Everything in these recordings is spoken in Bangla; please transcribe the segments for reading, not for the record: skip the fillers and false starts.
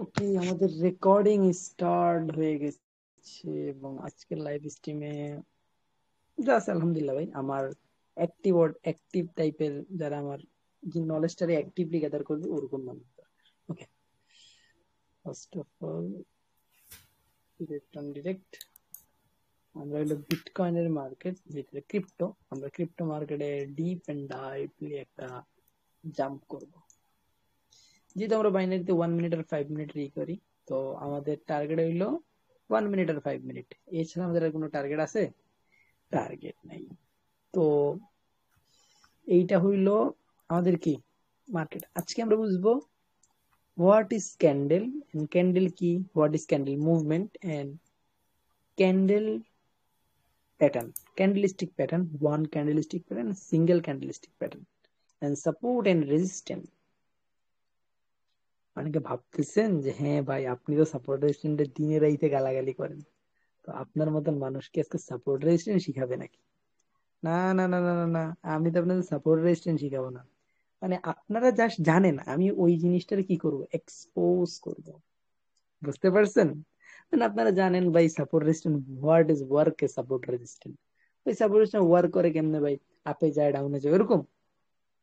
ওকে, আমাদের রেকর্ডিং স্টার্ট হয়ে গেছে এবং আজকের লাইভ স্ট্রিমে জাস্ট আলহামদুলিল্লাহ ভাই আমার অ্যাক্টিভ টাইপের যারা আমার যে নলেজটারে অ্যাক্টিভলি গ্যাদার করবে ওরকম মানুষ। ওকে, ফার্স্ট অফ অল ডিরেক্ট আমরা হলো বিটকয়েনের মার্কেট, যেটা ক্রিপ্টো, আমরা ক্রিপ্টো মার্কেটে ডিপ এন্ড ডাইপলি একটা জাম্প করব। যেহেতু আমরা বাইনারিতে 1 মিনিট আর 5 মিনিট করি, তো আমাদের টার্গেট হইলো 1 মিনিট আর 5 মিনিট। এছাড়া আমাদের আর কোনো টার্গেট আছে? টার্গেট নাই। তো এইটা হইলো আমাদের কি মার্কেট। আজকে আমরা বুঝবো হোয়াট ইজ ক্যান্ডেল, ক্যান্ডেল কি, what is candle movement and candle pattern, candlestick pattern, one candlestick pattern, single candlestick pattern and support and resistance. অনেকে ভাবতেছেন যে হ্যাঁ ভাই আপনি তো সাপোর্ট রেজিস্ট্যান্টের দিনে রাইতে গালাগালি করেন, তো আপনার মতন মানুষকে আজকে সাপোর্ট রেজিস্ট্যান্ট শিখাবে নাকি? না না না না না না, আমি তো আপনাদের সাপোর্ট রেজিস্ট্যান্ট শিখাবো না। মানে আপনারা জাস্ট জানেন আমি ওই জিনিসটার কি করব, এক্সপোজ করব। বুঝতে পারছেন? মানে আপনারা জানেন ভাই support resistant what is work A support resistant. ওই সাপোর্ট রেজিস্ট্যান্ট ওয়ার্ক করে কেমনে ভাই? আপে যায় ডাউনে যায় এরকম।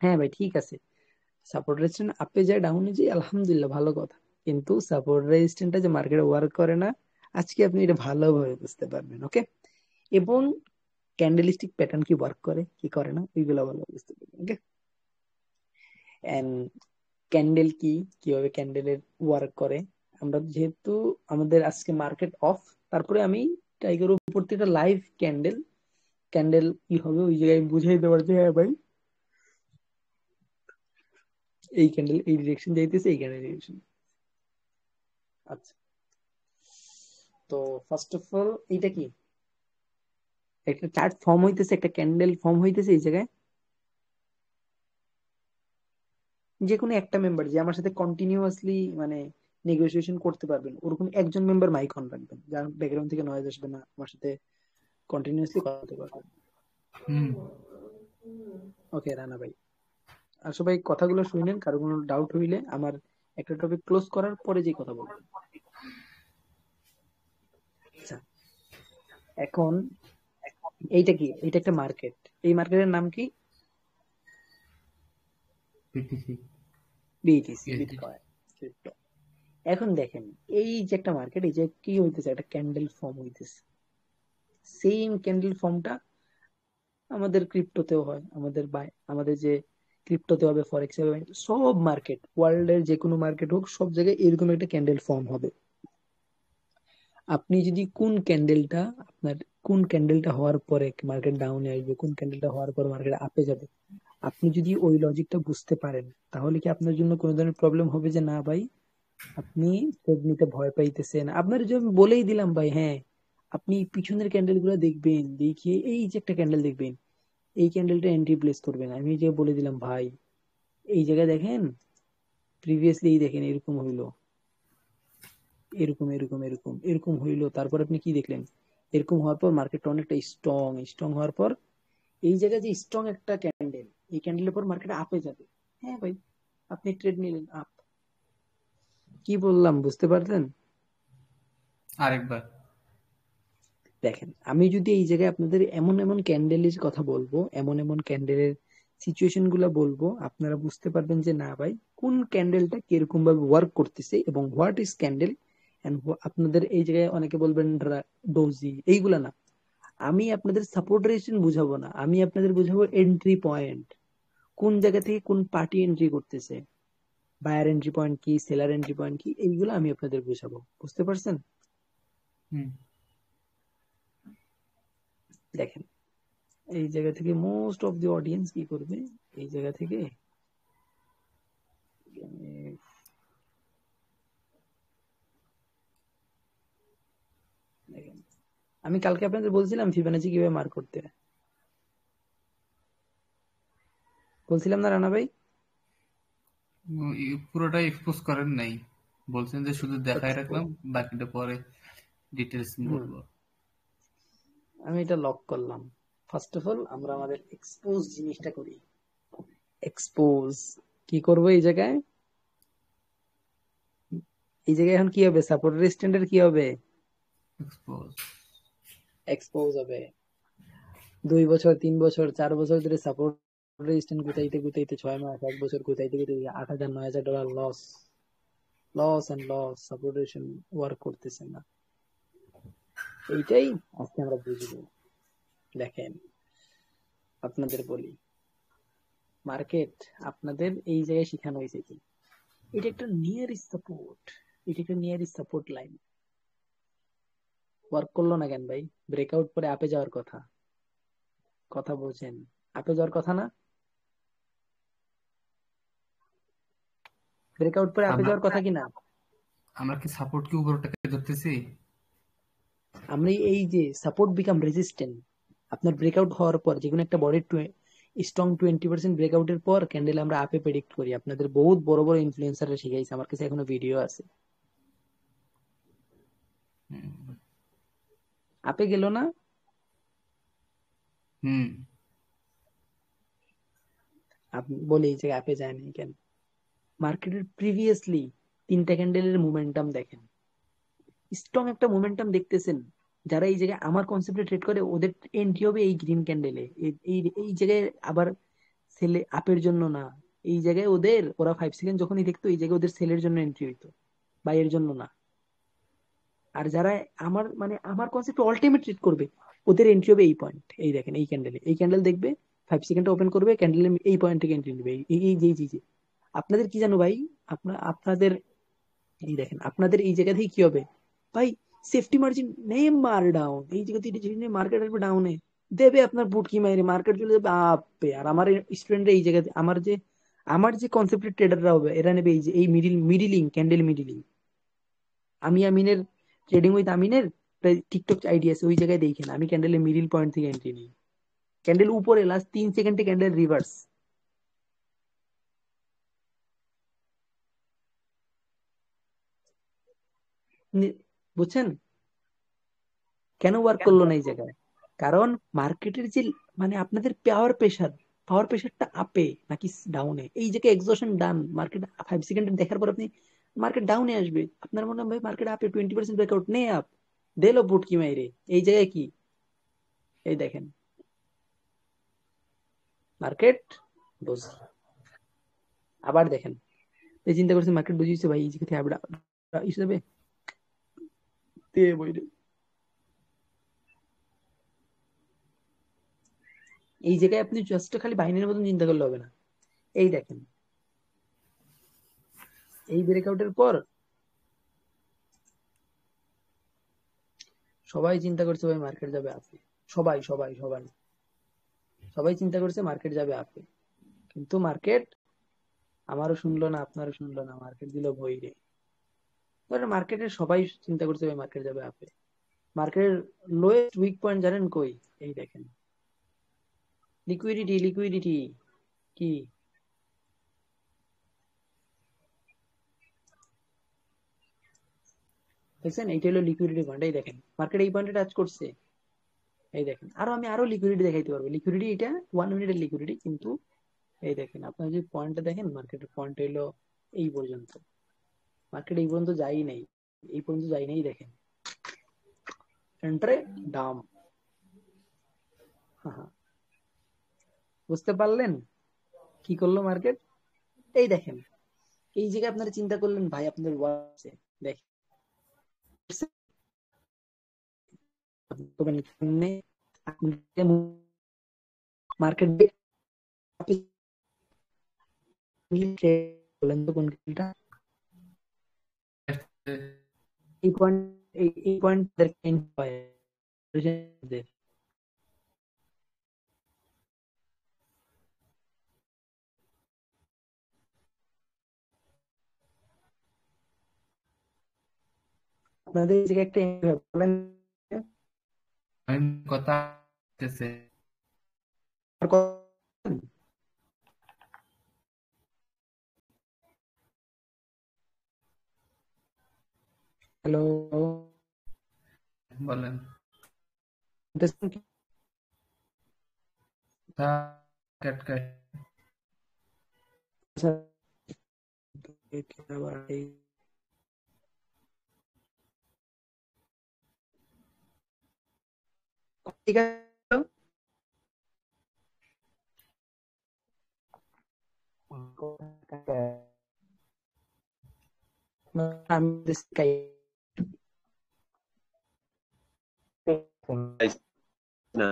হ্যাঁ ভাই ঠিক আছে, সাপোর্ট রেজিস্ট্যান্ট আপে যায় ডাউনে যায় আলহামদুলিল্লাহ ভালো কথা, কিন্তু সাপোর্ট রেজিস্ট্যান্টটা যে মার্কেটে ওয়ার্ক করে না, আজকে আপনি এটা ভালোভাবে বুঝতে পারবেন। ওকে, এবং ক্যান্ডেলিস্টিক প্যাটার্ন কি ওয়ার্ক করে কি করে না ওইগুলো ভালো বুঝতে পারবেন। ওকে, এন্ড ক্যান্ডেল কি, কিভাবে ক্যান্ডেলের ওয়ার্ক করে। আমরা যেহেতু আমাদের আজকে মার্কেট অফ, তারপরে আমি ট্রাই করবো প্রত্যেকটা লাইভ ক্যান্ডেল ক্যান্ডেল কি হবে ওই জায়গায় বুঝাই দেওয়ার যে হ্যাঁ ভাই এই ক্যান্ডেল এই ডিরেকশন যাইতেছে, এই ক্যান্ডেল ডিরেকশন। আচ্ছা, তো ফার্স্ট অফ অল এইটা কি, একটা চার্ট ফর্ম হইতেছে, একটা ক্যান্ডেল ফর্ম হইতেছে এই জায়গায়। যে কোনো একটা মেম্বার যে আমার সাথে কন্টিনিউয়াসলি মানে নেগোসিয়েশন করতে পারবেন ওরকম একজন মেম্বার মাইক অন রাখবেন, যার ব্যাকগ্রাউন্ড থেকে নয়েজ আসবে না, আমার সাথে কন্টিনিউয়াসলি কথা বলতে পারবেন। ওকে রানা ভাই, আর সবাই কথাগুলো শুনেন, কারো কোনো ডাউট হইলে আমার একটা টপিক ক্লোজ করার পরে যে কথা বলবেন। আচ্ছা, এখন এইটা কি, এইটা একটা মার্কেট, এই মার্কেটের নাম কি? BTC BTC, USD. Bitcoin crypto. এখন দেখেন এই যে একটা মার্কেট, এই যে কি হইতেছে, একটা ক্যান্ডেল ফর্ম হইতেছে। সেম ক্যান্ডেল ফর্মটা আমাদের ক্রিপ্টোতেও হয়, আমাদের যে ক্রিপ্টোতে হবে, ফরেক্সে হবে, সব মার্কেট, ওয়ার্ল্ডের যে কোনো মার্কেট হোক, সব জায়গায় এরকম একটা ক্যান্ডেল ফর্ম হবে। আপনি যদি কোন ক্যান্ডেলটা হওয়ার পরে মার্কেট ডাউনে আসবে, কোন ক্যান্ডেলটা হওয়ার পর মার্কেট আপে যাবে, আপনি যদি ওই লজিকটা বুঝতে পারেন, তাহলে কি আপনার জন্য কোনো ধরনের প্রবলেম হবে যে না ভাই আপনি ট্রেড নিতে ভয় পাইতেছেন? আপনার যে আমি বলেই দিলাম ভাই, হ্যাঁ আপনি পিছনের ক্যান্ডেল গুলো দেখবেন, দেখিয়ে এই যে একটা ক্যান্ডেল দেখবেন, এই ক্যান্ডেলটা এন্ট্রি প্লেস করবেন। আমি যে বলে দিলাম ভাই এই জায়গায় দেখেন, প্রিভিয়াসলি দেখেন এরকম হইলো, এরকম এরকম এরকম এরকম হইলো, তারপর আপনি কি দেখলেন, এরকম হওয়ার পর মার্কেটটা অনেকটা স্ট্রং স্ট্রং হওয়ার পর এই জায়গায় যে স্ট্রং একটা ক্যান্ডেল, এই ক্যান্ডেলের পর মার্কেট আপে যাবে। হ্যাঁ ভাই, আপনি ট্রেড নিলেন আপ। কি বললাম বুঝতে পারলেন? আরেকবার। দেখেন আমি যদি এই জায়গায় আপনাদের এমন এমন ক্যান্ডেলের কথা বলবো, এমন এমন ক্যান্ডেলের সিচুয়েশন গুলা বলবো, আপনারা বুঝতে পারবেন যে না ভাই কোন ক্যান্ডেলটা কিরকম ভাবে ওয়ার্ক করতেছে এবং হোয়াট ইজ ক্যান্ডেল। এন্ড আপনাদের এই জায়গায় অনেকে বলবেন ডোজি, এইগুলা না। আমি আপনাদের সাপোর্ট রেজিস্ট্যান্স বুঝাবো না, আমি আপনাদের বুঝাবো এন্ট্রি পয়েন্ট, কোন জায়গা থেকে কোন পার্টি এন্ট্রি করতেছে, বায়ার এন্ট্রি পয়েন্ট কি, সেলার এন্ট্রি পয়েন্ট কি, এইগুলো আমি আপনাদের বুঝাবো। বুঝতে পারছেন? হুম। দেখেন এই জায়গা থেকে মোস্ট অফ দি অডিয়েন্স কি করবে, এই জায়গা থেকে দেখেন আমি কালকে আপনাদের বলছিলাম ফিবোনাচি কিভাবে মার্ক করতে, বলছিলাম না রানা ভাই? পুরোটা এক্সপোজ করেন নাই, বলছেন যে শুধু দেখাই রাখলাম, বাকিটা পরে ডিটেলস হুম, বলবো। আমি এটা লক করলাম। ফার্স্ট অফ অল আমরা আমাদের এক্সপোজ জিনিসটা করি। এক্সপোজ কি করবো এই জায়গায়, এই জায়গায় এখন কি হবে? সাপোর্ট রেজিস্ট্যান্টের কি হবে? এক্সপোজ। এক্সপোজ হবে। 2 বছর 3 বছর 4 বছর ধরে সাপোর্ট রেজিস্ট্যান্ট গুতাইতে গুতাইতে 6 মাস 1 বছর গুতাইতে গুতাইতে 8,000 9,000 dollar loss, loss and loss, support resistant work করতেছে না। এইটাই আজকে আমরা বুঝবো। দেখেন, আপনাদের বলি, মার্কেট আপনাদের এই জায়গায় শিখানো হয়েছে কি, এটা একটা নিয়ার সাপোর্ট, এটা একটা নিয়ার সাপোর্ট লাইন। ওয়ার্ক করলো না কেন ভাই? ব্রেকআউট পরে আপে যাওয়ার কথা, কথা বলছেন, আপে যাওয়ার কথা না? ব্রেকআউট পরে আপে আমরা যাওয়ার কথা কি না? আমরা কি সাপোর্ট কি উপরটাকে ধরতেছি? আমরা এই যে সাপোর্ট বিকাম রেজিস্ট্যান্ট, আপনার ব্রেকআউট হওয়ার পর যে কোনো একটা বডির স্ট্রং 20% ব্রেকআউটের পর ক্যান্ডেল আমরা আপে প্রেডিক্ট করি। আপনাদের বহুত বড় বড় ইনফ্লুয়েন্সাররা শিখাইছে, আমার কাছে এখনো ভিডিও আছে। আপে গেল না? হুম। আপনি বলে এই যে আপে যায় না কেন? মার্কেটের প্রিভিয়াসলি 3টা ক্যান্ডেলের মোমেন্টাম দেখেন, স্ট্রং একটা মোমেন্টাম দেখতেছেন। যারা এই জায়গায় আমার কনসেপ্টে ট্রেড করে ওদের এন্ট্রি হবে এই গ্রিন ক্যান্ডেলে। এই এই জায়গায় আবার সেলে আপের জন্য না, এই জায়গায় ওদের ওরা 5 সেকেন্ড যখনই দেখতো এই জায়গায় ওদের সেলের জন্য এন্ট্রি হইতো, বাইয়ের জন্য না। আর যারা আমার মানে আমার কনসেপ্ট অল্টিমেট ট্রেড করবে ওদের এন্ট্রি হবে এই পয়েন্ট, এই দেখেন এই ক্যান্ডেলে, এই ক্যান্ডেল দেখবে 5 সেকেন্ড ওপেন করবে ক্যান্ডেল এই পয়েন্ট থেকে এন্ট্রি নেবে। এই যে আপনাদের কি জানো ভাই, আপনাদের এই দেখেন আপনাদের এই জায়গা থেকে কি হবে ভাই, সেফটি মার্জিন নেই, মার ডাউন এই জায়গা থেকে মার্কেট আসবে ডাউনে, দেবে আপনার বুটকি মাইরে মার্কেট চলে যাবে আপে। আর আমার স্টুডেন্টরা এই জায়গাতে আমার যে কনসেপ্টের ট্রেডাররা হবে এরা নেবে এই যে এই মিডিলিং ক্যান্ডেল মিডিলিং। আমি আমিনের ট্রেডিং উইথ আমিনের টিকটক আইডি আছে, ওই জায়গায় দেখেন আমি ক্যান্ডেলের মিডিল পয়েন্ট থেকে এন্ট্রি নিই, ক্যান্ডেল উপরে লাস্ট 3 সেকেন্ডে ক্যান্ডেল রিভার্স। বুঝছেন কেন ওয়ার্ক করলো না এই জায়গায়? কারণ মার্কেটের যে মানে আপনাদের পাওয়ার প্রেশারটা আপে নাকি ডাউনে, এই জায়গায় এক্সজশন ডান, মার্কেট 5 সেকেন্ড দেখার পর আপনি মার্কেট ডাউনে আসবে, আপনার মনে হয় মার্কেট আপে 20% ব্রেকআউট নেই, আপ দিলো বুটকি মাইরে এই জায়গায় কি, এই দেখেন মার্কেট বুঝ, আবার দেখেন এই চিন্তা করছে মার্কেট বুঝিয়েছে ভাই এই জায়গা থেকে হিসেবে বইরে এই জায়গায় আপনি জাস্ট খালি বাহিনীর মতন চিন্তা করলে হবে না। এই দেখেন এই ব্রেকআউটের পর সবাই চিন্তা করছে ভাই মার্কেট যাবে আপে, সবাই সবাই সবাই সবাই চিন্তা করছে মার্কেট যাবে আপে, কিন্তু মার্কেট আমারও শুনলো না আপনারও শুনলো না, মার্কেট দিল ভইরে। ধরেন মার্কেটের সবাই চিন্তা করছে ভাই মার্কেট যাবে আপে, মার্কেটের লোয়েস্ট উইক পয়েন্ট জানেন কই? এই দেখেন লিকুইডিটি, লিকুইডিটি কি দেখছেন? এইটা হলো লিকুইডিটি পয়েন্ট। এই দেখেন মার্কেট এই পয়েন্টে টাচ করছে, এই দেখেন আমি আরো লিকুইডিটি দেখাইতে পারবো, লিকুইডিটি এটা 1 মিনিটের লিকুইডিটি কিন্তু এই দেখেন আপনার যদি পয়েন্টটা দেখেন মার্কেটের পয়েন্ট হইলো এই পর্যন্ত, মার্কেট এই পর্যন্ত যাই নাই, এই পর্যন্ত যাই নাই দেখেন এন্ট্রে ডাম। বুঝতে পারলেন কি করলো মার্কেট? এই দেখেন এই জায়গায় আপনারা চিন্তা করলেন ভাই আপনাদের ওয়াচে দেখেন মার্কেট বলেন তো কোন খেলটা? এই পয়েন্ট এই পয়েন্ট আপনাদের এই জায়গায় একটা বলেন কথা আসতেছে। হ্যালো বলেন। কি? কাট কাট। আচ্ছা, ঠিক আছে, আমি না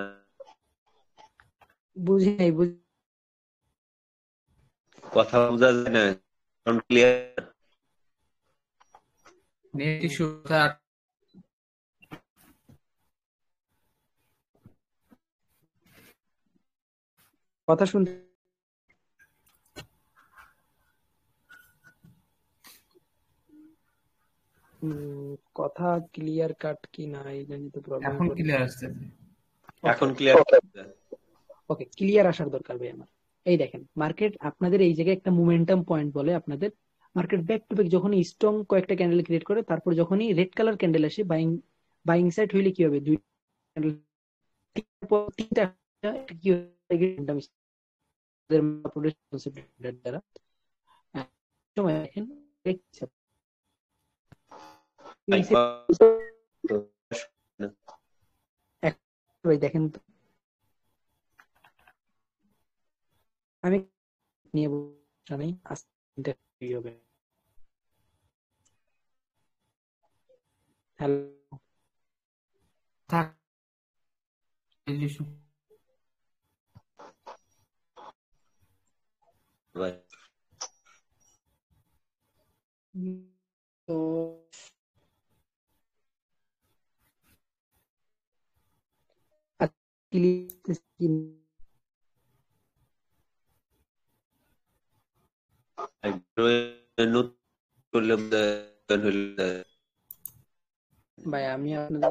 বুঝি নাই, কথা বোঝা যায় না, ক্লিয়ার? Net issue. কথা শুনতে কথা ক্লিয়ার কাট কি না এই জন্য তো প্রবলেম এখন করে। ক্লিয়ার আসতেছে। এখন ক্লিয়ার? ওকে, ক্লিয়ার আসার দরকার ভাই আমার। এই দেখেন মার্কেট আপনাদের এই জায়গায় একটা মোমেন্টাম পয়েন্ট বলে আপনাদের। মার্কেট ব্যাক টু ব্যাক যখনই স্ট্রং কয়েকটা ক্যান্ডেল ক্রিয়েট করে, তারপর যখনই রেড কালার ক্যান্ডেল আসে, বাইং বাইং সাইড হইলে কি হবে, দুই ক্যান্ডেল তিনটা কি দ্বারা সময় দেখেন দেখেন তো, আমি নিয়ে বসা নেই, আস্তে হবে। হ্যালো, থাক ইস্যু। তো ভাই আমি আপনাদের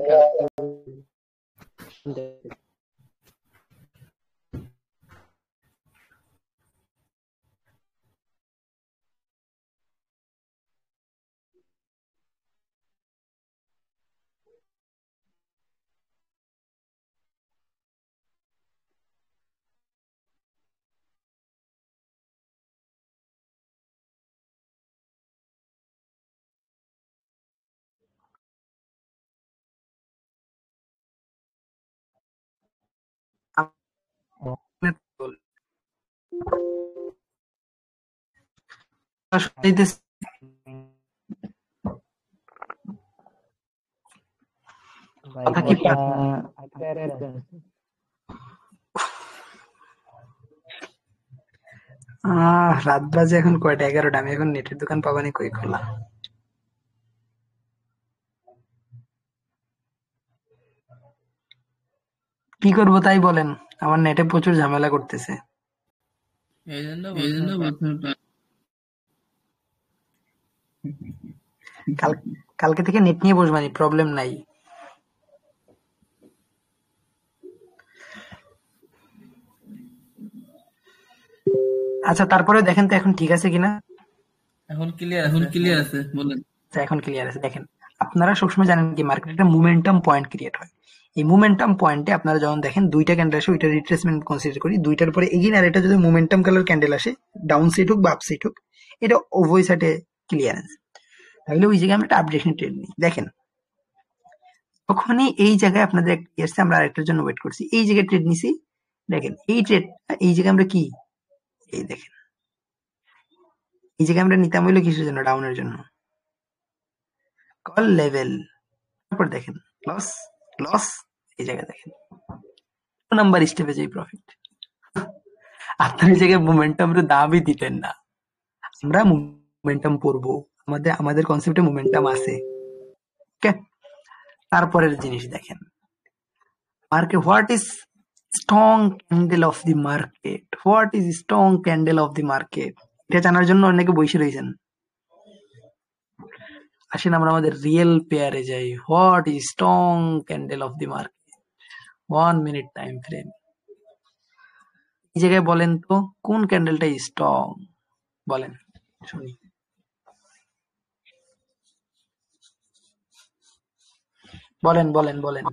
কথা কি রাত বাজে এখন কয়টা, 11টা। আমি এখন নেটের দোকান পাবানি কই খোলা। কি করবো তাই বলেন, আমার নেটে প্রচুর ঝামেলা করতেছে। এই জন্য কালকে থেকে নেট নিয়ে বসবানি, প্রবলেম নাই। আচ্ছা তারপরে দেখেন তো এখন ঠিক আছে কিনা। এখন ক্লিয়ার আছে বলেন। এখন ক্লিয়ার আছে। দেখেন আপনারা সবসময় জানেন কি মার্কেটে একটা মোমেন্টাম পয়েন্ট ক্রিয়েট হয়। এই মোমেন্টাম পয়েন্টে আপনারা যখন দেখেন দুইটা ক্যান্ডেল আসে, ওইটা রিট্রেসমেন্ট কনসিডার করি, দুইটার পরে এগেইন আর এটা যদি মোমেন্টাম কালার ক্যান্ডেল আসে, ডাউন সাইড হোক বা আপ সাইড হোক, এটা উভয় সাইডে ক্লিয়ারেন্স, তাহলে ওই জায়গায় আমরা একটা আপডেশন ট্রেড নিই। দেখেন তখনই এই জায়গায় আপনাদের এসছে, আমরা আরেকটার জন্য ওয়েট করছি, এই জায়গায় ট্রেড নিছি। দেখেন এই ট্রেড, এই জায়গায় আমরা কি, এই দেখেন এই জায়গায় আমরা নিতাম হইলো কিসের জন্য, ডাউনের জন্য, কল লেভেল। তারপর দেখেন লস লস, এই জায়গায় দেখেন নাম্বার স্টেপে যাই প্রফিট। আপনার এই জায়গায় মোমেন্টাম দামই দিতেন না, আমরা মোমেন্টাম পড়বো, আমাদের কনসেপ্টে মোমেন্টাম আছে। ওকে, তারপরের জিনিস দেখেন market, what is strong candle of the market, what is strong candle of the market, এটা জানার জন্য অনেকে বসে রয়েছেন। আসেন আমরা আমাদের রিয়েল পেয়ারে যাই। What is strong candle of the market, 1 minute time frame. এই জায়গায় বলেন তো কোন ক্যান্ডেলটা স্ট্রং, বলেন শুনি। বলেন বলেন বলেন।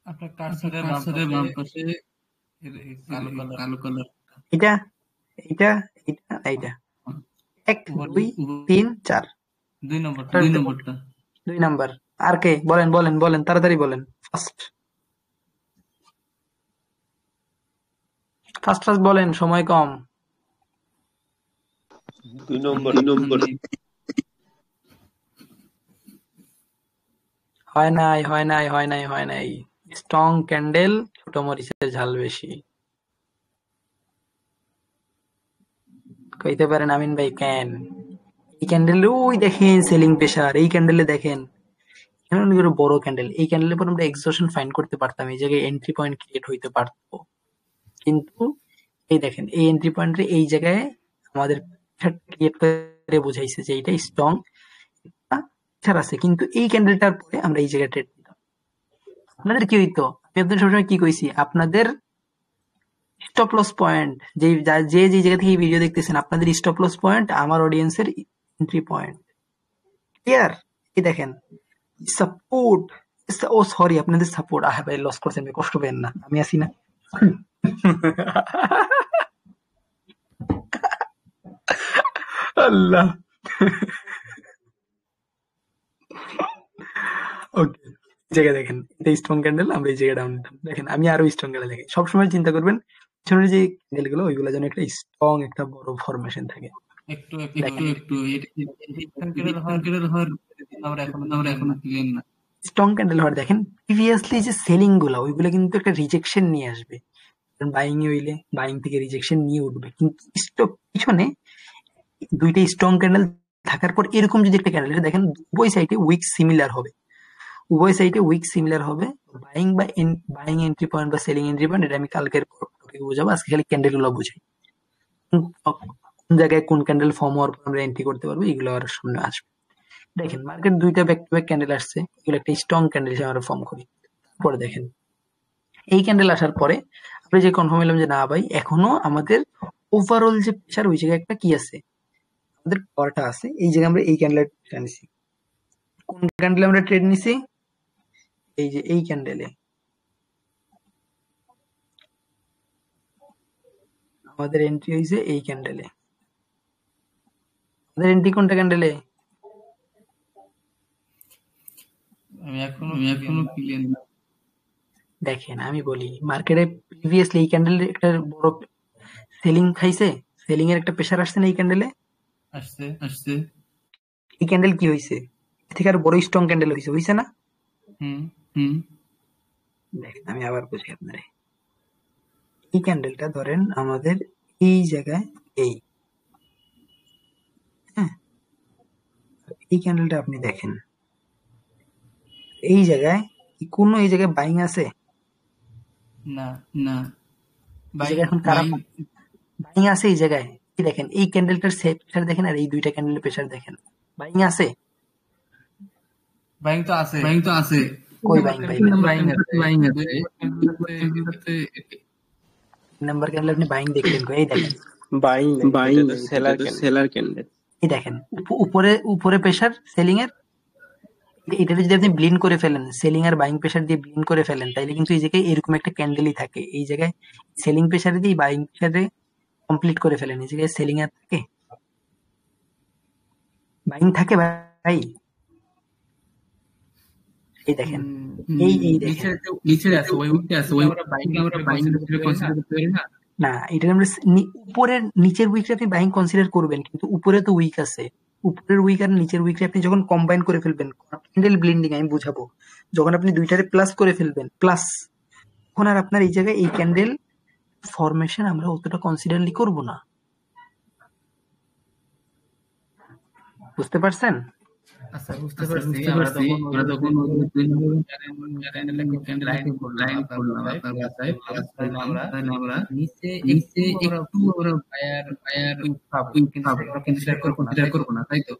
আপনার কার্সরের বাম পাশে কালো কালার, এটা এটা এটা এইটা 1 2 3 4, 2 নম্বরটা 2 নাম্বার। আর কে বলেন বলেন বলেন, তাড়াতাড়ি বলেন। ফার্স্ট ফার্স্ট ফার্স্ট বলেন, সময় কম। 2 নম্বর। হয় নাই, হয় নাই, হয় নাই, হয় নাই। স্ট্রং ক্যান্ডেল, ছোট মরিচের ঝাল বেশি। কইতে পারেন আমিন ভাই কেন? এই ক্যান্ডেল ওই দেখেন সেলিং প্রেসার, এই ক্যান্ডেলে দেখেন এখানে অনেক বড় ক্যান্ডেল। এই ক্যান্ডেলের পর আমরা এক্সজশন ফাইন্ড করতে পারতাম, এই জায়গায় এন্ট্রি পয়েন্ট ক্রিয়েট হইতে পারতো। কিন্তু এই দেখেন এই এন্ট্রি পয়েন্টে এই জায়গায় আমাদের ক্রিয়েট করে বুঝাইছে যে এটা স্ট্রং প্রেসার আছে, কিন্তু এই ক্যান্ডেলটার পরে আমরা এই জায়গায় ট্রেড দিতাম। আপনাদের কি হইতো? আমি আপনাদের সবসময় কি কইছি, আপনাদের স্টপ লস পয়েন্ট যে যে জায়গা থেকে ভিডিও দেখতেছেন, আপনাদের স্টপ লস পয়েন্ট আমার অডিয়েন্সের এন্ট্রি পয়েন্ট। ক্লিয়ার? এই দেখেন সাপোর্ট, ও সরি আপনাদের সাপোর্ট। আহ ভাই লস করছেন, ভাই কষ্ট পেন না, আমি আছি না। আল্লাহ। ওকে, জায়গা দেখেন এটা স্ট্রং ক্যান্ডেল, আমরা এই জায়গায় ডাউন দিতাম। দেখেন আমি আরো স্ট্রং ক্যান্ডেল দেখি, সবসময় চিন্তা করবেন পিছনের যে ক্যান্ডেল গুলো ওইগুলো যেন একটা স্ট্রং একটা বড় ফরমেশন থাকে। একটু আমরা এখনো ক্লিয়ার না। স্ট্রং ক্যান্ডেল হওয়ার দেখেন প্রিভিয়াসলি যে সেলিং গুলা ওইগুলো কিন্তু একটা রিজেকশন নিয়ে আসবে, বাইং এ হইলে বাইং থেকে রিজেকশন নিয়ে উঠবে। কিন্তু স্টক পিছনে দুইটা স্ট্রং ক্যান্ডেল থাকার পর এরকম যদি একটা ক্যান্ডেল দেখেন, উভয় সাইডে উইক সিমিলার হবে, উভয় সাইডে উইক সিমিলার হবে। বাইং বা বাইং এন্ট্রি পয়েন্ট বা সেলিং এন্ট্রি পয়েন্ট এটা আমি কালকের টপিকে বোঝাবো, আজকে খালি ক্যান্ডেল গুলো বুঝাই। কোন জায়গায় কোন ক্যান্ডেল ফর্ম হওয়ার পর আমরা এন্ট্রি করতে পারবো এগুলো আর সামনে আসবে। দেখেন মার্কেট দুইটা ব্যাক টু ব্যাক ক্যান্ডেল আসছে, এগুলো একটা স্ট্রং ক্যান্ডেল হিসেবে আমরা ফর্ম করি। তারপরে দেখেন এই ক্যান্ডেল আসার পরে আমরা যে কনফার্ম হলাম যে না ভাই এখনো আমাদের ওভারঅল যে প্রেসার ওই জায়গায় একটা কি আছে, আমাদের পাওয়ারটা আছে। এই জায়গায় আমরা এই ক্যান্ডেল নিছি, কোন ক্যান্ডেলে আমরা ট্রেড নিছি, এই যে এই ক্যান্ডেলে আমাদের এন্ট্রি হয়েছে, এই ক্যান্ডেলে আমাদের এন্ট্রি কোনটা ক্যান্ডেলে? আমি এখনো ক্লিয়ার না। দেখেন আমি বলি, মার্কেটে প্রিভিয়াসলি এই ক্যান্ডেল একটা বড় সেলিং খাইছে, সেলিং এর একটা প্রেসার আসছে না এই ক্যান্ডেলে? আসছে। এই ক্যান্ডেল কি হয়েছে, এর থেকে আর বড় স্ট্রং ক্যান্ডেল হয়েছে না? দেখেন আমি আবার বুঝি আপনারে, এই ক্যান্ডেলটা ধরেন আমাদের এই জায়গায় এই, হ্যাঁ এই ক্যান্ডেলটা আপনি দেখেন এই জায়গায় কোন এই জায়গায় বাইং আছে না, এখন কারা বাইং আছে এই জায়গায়? এই দেখেন এই ক্যান্ডেলটার প্রেসার দেখেন আর এই দুইটা ক্যান্ডেলের প্রেসার দেখেন, বাইং আছে? বাইং তো আছে। কই বাইং? বাইং আছে। নাম্বার ক্যান্ডেল আপনি বাইং দেখলেন কই? এই দেখেন বাইং সেলার ক্যান্ডেল। এই দেখেন উপরে প্রেসার সেলিং এর, এটাতে যদি আপনি ব্লিন্ড করে ফেলেন, সেলিং আর বাইং প্রেসার দিয়ে ব্লিন্ড করে ফেলেন, তাইলে কিন্তু এই জায়গায় এরকম একটা ক্যান্ডেলই থাকে। এই জায়গায় সেলিং প্রেসারে দিয়ে বাইং প্রেসারে কমপ্লিট করে ফেলেন, এই জায়গায় সেলিং আর থাকে, বাইং থাকে ভাই। এই দেখেন এই দেখেন নিচে আছে, ওই উঠে আছে, ওই আমরা বাইং কনসিডার করতে পারি না। না, এটা আমরা উপরের নিচের উইকে আপনি বাইং কনসিডার করবেন, কিন্তু উপরে তো উইক আছে, উপরের উইক আর নিচের উইকে আপনি যখন কম্বাইন করে ফেলবেন, ক্যান্ডেল ব্লিন্ডিং আমি বুঝাবো, যখন আপনি দুইটারে প্লাস করে ফেলবেন প্লাস, তখন আর আপনার এই জায়গায় এই ক্যান্ডেল ফরমেশন আমরা অতটা কনসিডারলি করব না। বুঝতে পারছেন? আচ্ছা বুঝতে পারছি। আমরা তখন লাইন করলাম আপনার বাসায়, আমরা নিচে একটু কনসিডার করবো না, তাই তো?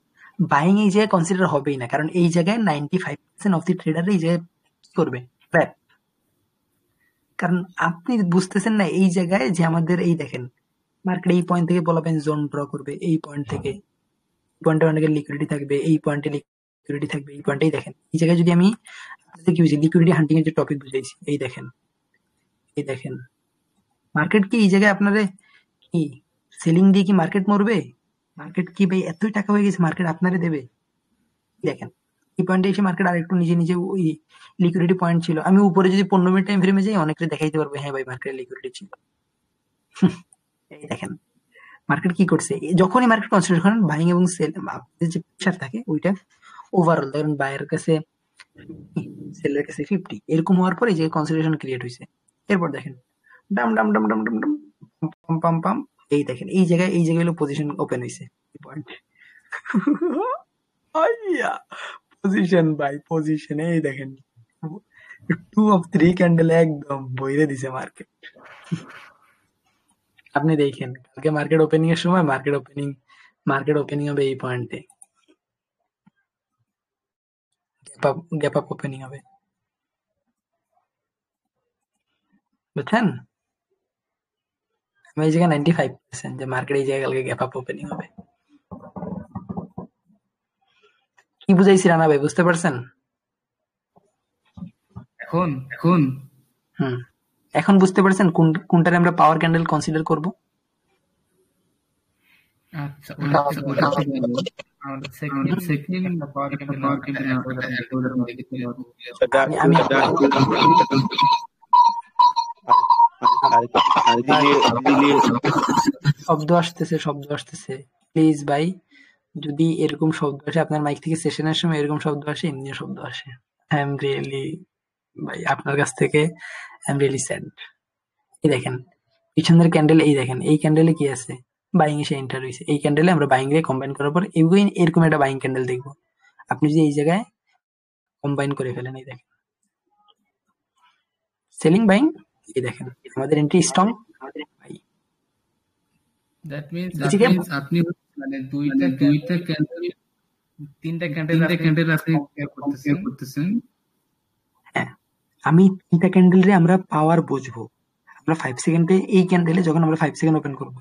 বাইং এই জায়গায় কনসিডার হবেই না, কারণ এই জায়গায় 95% অফ দি ট্রেডার এই জায়গায় করবে ট্র্যাপ। কারণ আপনি বুঝতেছেন না এই জায়গায় যে আমাদের এই দেখেন মার্কেট এই পয়েন্ট থেকে বলা জোন ড্র করবে, এই পয়েন্ট থেকে পয়েন্টে অনেকের লিকুইডিটি থাকবে, এই পয়েন্টে লিকুইডিটি থাকবে, এই পয়েন্টেই দেখেন এই জায়গায় যদি আমি কি বুঝি লিকুইডিটি হান্টিং এর যে টপিক বুঝাইছি, এই দেখেন মার্কেট কি এই জায়গায় আপনারে কি সেলিং দিয়ে কি মার্কেট মরবে? মার্কেট কি ভাই এতই টাকা হয়ে গেছে মার্কেট আপনারে দেবে? দেখেন এই পয়েন্টে এসে মার্কেট আর একটু নিজে ওই লিকুইডিটি পয়েন্ট ছিল, আমি উপরে যদি 15 মিনিট টাইম ফ্রেমে যাই অনেকটা দেখাইতে পারবো হ্যাঁ ভাই মার্কেটে লিকুইডিটি ছিল। এই দেখেন মার্কেট কি করছে, যখনই মার্কেট কনসিডার করেন বাইং এবং সেল যে প্রেশার থাকে ওইটা ওভারঅল ধরেন বায়ের কাছে সেলের কাছে 50 এরকম হওয়ার পরে যে কনসিডারেশন ক্রিয়েট হয়েছে, এরপর দেখেন ডাম ডাম ডাম ডাম ডাম ডাম পাম পাম পাম, এই দেখেন এই জায়গায় হলো পজিশন ওপেন হয়েছে পয়েন্ট আইয়া পজিশন বাই পজিশন, এই দেখেন 2 of 3 ক্যান্ডেল একদম বইরে দিছে মার্কেট। আপনি দেখেন কালকে মার্কেট ওপেনিং এর সময় মার্কেট ওপেনিং হবে এই পয়েন্টে, গ্যাপ আপ ওপেনিং হবে, বুঝছেন? আমি এই জায়গায় 95% যে মার্কেট এই জায়গায় কালকে গ্যাপ আপ ওপেনিং হবে। কি বুঝাইছি রানা ভাই, বুঝতে পারছেন? এখন এখন এখন বুঝতে পারছেন কোনটারে আমরা পাওয়ার ক্যান্ডেল কনসিডার করব? আচ্ছা সেকেন্ড পাওয়ার ক্যান্ডেল আমি শব্দ আসতেছে প্লিজ ভাই, যদি এরকম শব্দ আসে আপনার মাইক থেকে সেশনের সময়, এরকম শব্দ আসে, এমনি শব্দ আসে, আই এম রিয়েলি ভাই আপনার কাছ থেকে আই এম রিয়েলি স্যাড। এই দেখেন পিছনের ক্যান্ডেল, এই দেখেন এই ক্যান্ডেলে কি আছে, বাইং এসে এন্টার হয়েছে, এই ক্যান্ডেলে আমরা বাইং রে কম্বাইন করার পর এরকম একটা বাইং ক্যান্ডেল দেখবো। আপনি যদি এই জায়গায় কম্বাইন করে ফেলেন, এই দেখেন সেলিং বাইং, এই দেখেন আমাদের entry strong buy. That means আপনি মানে দুইটা ক্যান্ডেল তিনটা ক্যান্ডেল আপনি কম্পেয়ার করতেছেন। হ্যাঁ, আমি তিনটা ক্যান্ডেল রে আমরা পাওয়ার বুঝবো। আমরা 5 সেকেন্ডে এই ক্যান্ডেলে যখন আমরা 5 সেকেন্ড ওপেন করব,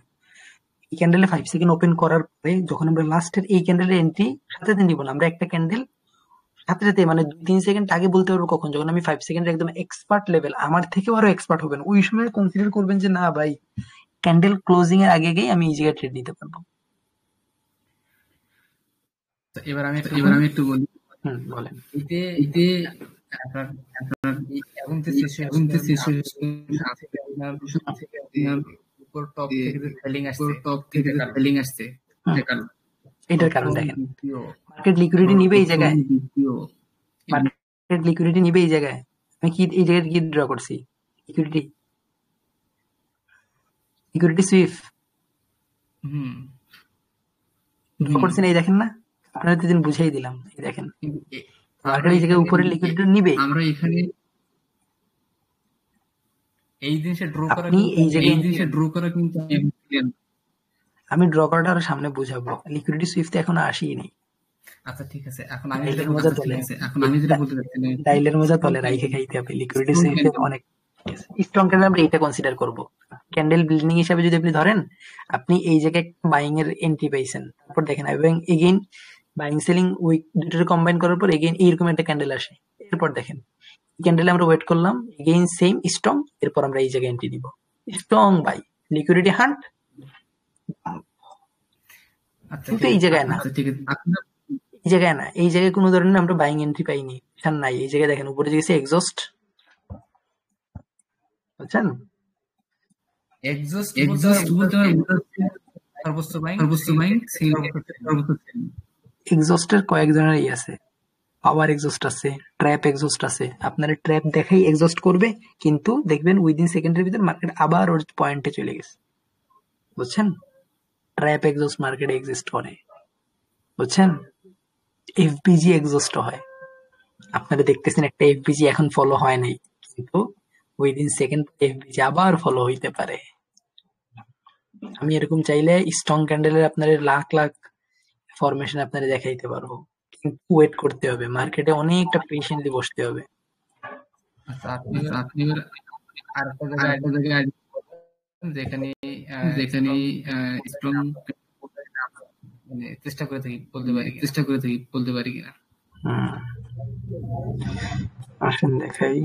এই ক্যান্ডেলে 5 সেকেন্ড ওপেন করার পরে যখন আমরা লাস্টের এই ক্যান্ডেলের এন্ট্রি সাথে নিব না, আমরা একটা ক্যান্ডেল সাথে মানে 2-3 সেকেন্ড আগে বলতে পারবো কখন, যখন আমি 5 সেকেন্ডের একদম এক্সপার্ট লেভেল, আমার থেকেও আরো এক্সপার্ট হবেন, ওই সময় কনসিডার করবেন যে না ভাই ক্যান্ডেল ক্লোজিং এর আগে গিয়ে আমি এই জায়গায় ট্রেড নিতে পারবো। এবার আমি একটু বলি, বলেন। এতে আপনার এখন যে উপর টপ থেকে যে সেলিং আসছে এটার কারণ দেখেন মার্কেট লিকুইডিটি নিবে এই জায়গায়, আমি কি এই জায়গায় কি ড্র করছি, লিকুইডিটি সুইফট ড্র করছেন, এই দেখেন না, আপনারা দিন বুঝাই দিলাম, এই দেখেন মার্কেট এই জায়গায় উপরে লিকুইডিটি নিবে, আমরা এখানে এই জিনিসে ড্র করা কিন্তু আমি ড্র করাটা আরো সামনে বুঝাবো, লিকুইডিটি সুইফট এখনো আসেই নেই। আচ্ছা ঠিক আছে, এখন আমি যেটা বলতে চাচ্ছি ডাইলের মজা তলে রাইখে খাইতে হবে, লিকুইডিটি সুইফট অনেক স্ট্রং ক্যান্ডেল আমরা এইটা কনসিডার করব। ক্যান্ডেল বিল্ডিং হিসাবে যদি আপনি ধরেন, আপনি এই জায়গায় বাইং এর এন্ট্রি পাইছেন, তারপর দেখেন এবং এগেইন বাইং সেলিং উইক দুটোর কম্বাইন করার পর এগেইন এইরকম একটা ক্যান্ডেল আসে, এরপর দেখেন ক্যান্ডেলে আমরা ওয়েট করলাম, এগেইন সেম স্ট্রং, এরপর আমরা এই জায়গায় এন্ট্রি দিব, স্ট্রং বাই লিকুইডিটি হান্ট। কিন্তু এই জায়গায় না, এই জায়গায় কোনো ধরনের আমরা বাইং এন্ট্রি পাইনি, নাই। এই জায়গায় দেখেন উপরে গেছে এক্সস্ট, বুঝছেন? এক্সস্টের কয়েক ধরনের আছে, পাওয়ার এক্সস্ট আছে, ট্র্যাপ এক্সস্ট আছে। আপনার ট্র্যাপ দেখাই এক্সস্ট করবে, কিন্তু দেখবেন উইদিন সেকেন্ডের ভিতর মার্কেট আবার ওর পয়েন্টে চলে গেছে, বুঝছেন? ট্র্যাপ এক্সস্ট মার্কেটে এক্সিস্ট করে, বুঝছেন? এফবিজি এক্সস্ট হয়, আপনারা দেখতেছেন একটা এফবিজি এখন ফলো হয় নাই, কিন্তু উইদিন সেকেন্ড এফবিজি আবার ফলো হইতে পারে। আমি এরকম চাইলে স্ট্রং ক্যান্ডেলের আপনার লাখ লাখ ফরমেশন আপনারা দেখাইতে পারবো, কিন্তু ওয়েট করতে হবে, মার্কেটে অনেকটা পেশেন্টলি বসতে হবে। আচ্ছা আপনি আরেকটা জায়গায় যেখানে স্ট্রং মানে চেষ্টা করে থাকি বলতে পারি কিনা। আসেন দেখাই।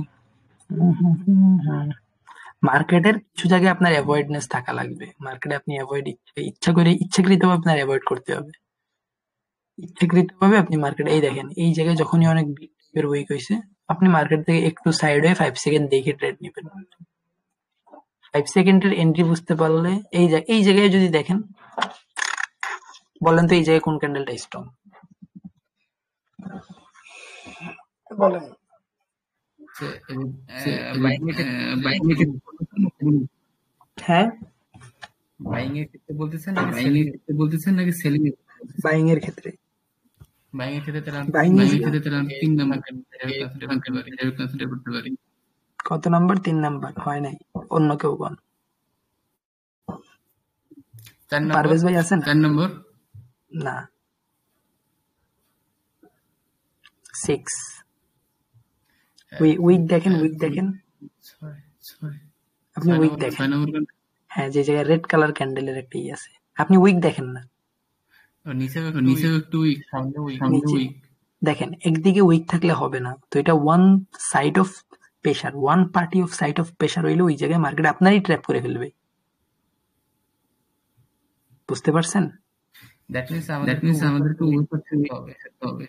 মার্কেটের কিছু জায়গায় আপনার অ্যাভয়েডনেস থাকা লাগবে, মার্কেটে আপনি ইচ্ছাকৃতভাবে আপনার অ্যাভয়েড করতে হবে, ইচ্ছাকৃতভাবে আপনি মার্কেটে এই দেখেন এই জায়গায় যখনই অনেক বিগ টাইপের উইক হয়েছে, আপনি মার্কেট থেকে একটু সাইড হয়ে 5 সেকেন্ড দেখে ট্রেড নেবেন, 5 সেকেন্ডের এন্ট্রি বুঝতে পারলে এই জায়গায় যদি দেখেন, বলেন তো এই জায়গায় কোন ক্যান্ডেলটা স্ট্রং? বলেন। হ্যাঁ, বাইং এর ক্ষেত্রে বলতেছেন নাকি সেলিং এর? বাইং এর ক্ষেত্রে। বাইং এর ক্ষেত্রে তাহলে বাইং এর আমি 3 নাম্বার কনসিডার করতে পারি। কত নাম্বার? 3 নাম্বার হয় নাই, অন্য কেউ কোন? 4 নাম্বার। পারভেজ ভাই আছেন? 4 নম্বর না, 6 উইক দেখেন, উইক দেখেন, আপনি উইক দেখেন। হ্যাঁ, যে জায়গায় রেড কালার ক্যান্ডেলের একটা আছে, আপনি উইক দেখেন না, নিচে একটু উইক, সামনে উইক দেখেন। একদিকে উইক থাকলে হবে না, তো এটা one side of pressure, one party of side of pressure হইলে ওই জায়গায় মার্কেট আপনারই ট্র্যাপ করে ফেলবে। বুঝতে পারছেন? দ্যাট মিন্স আমাদেরকে উইক করতে হবে।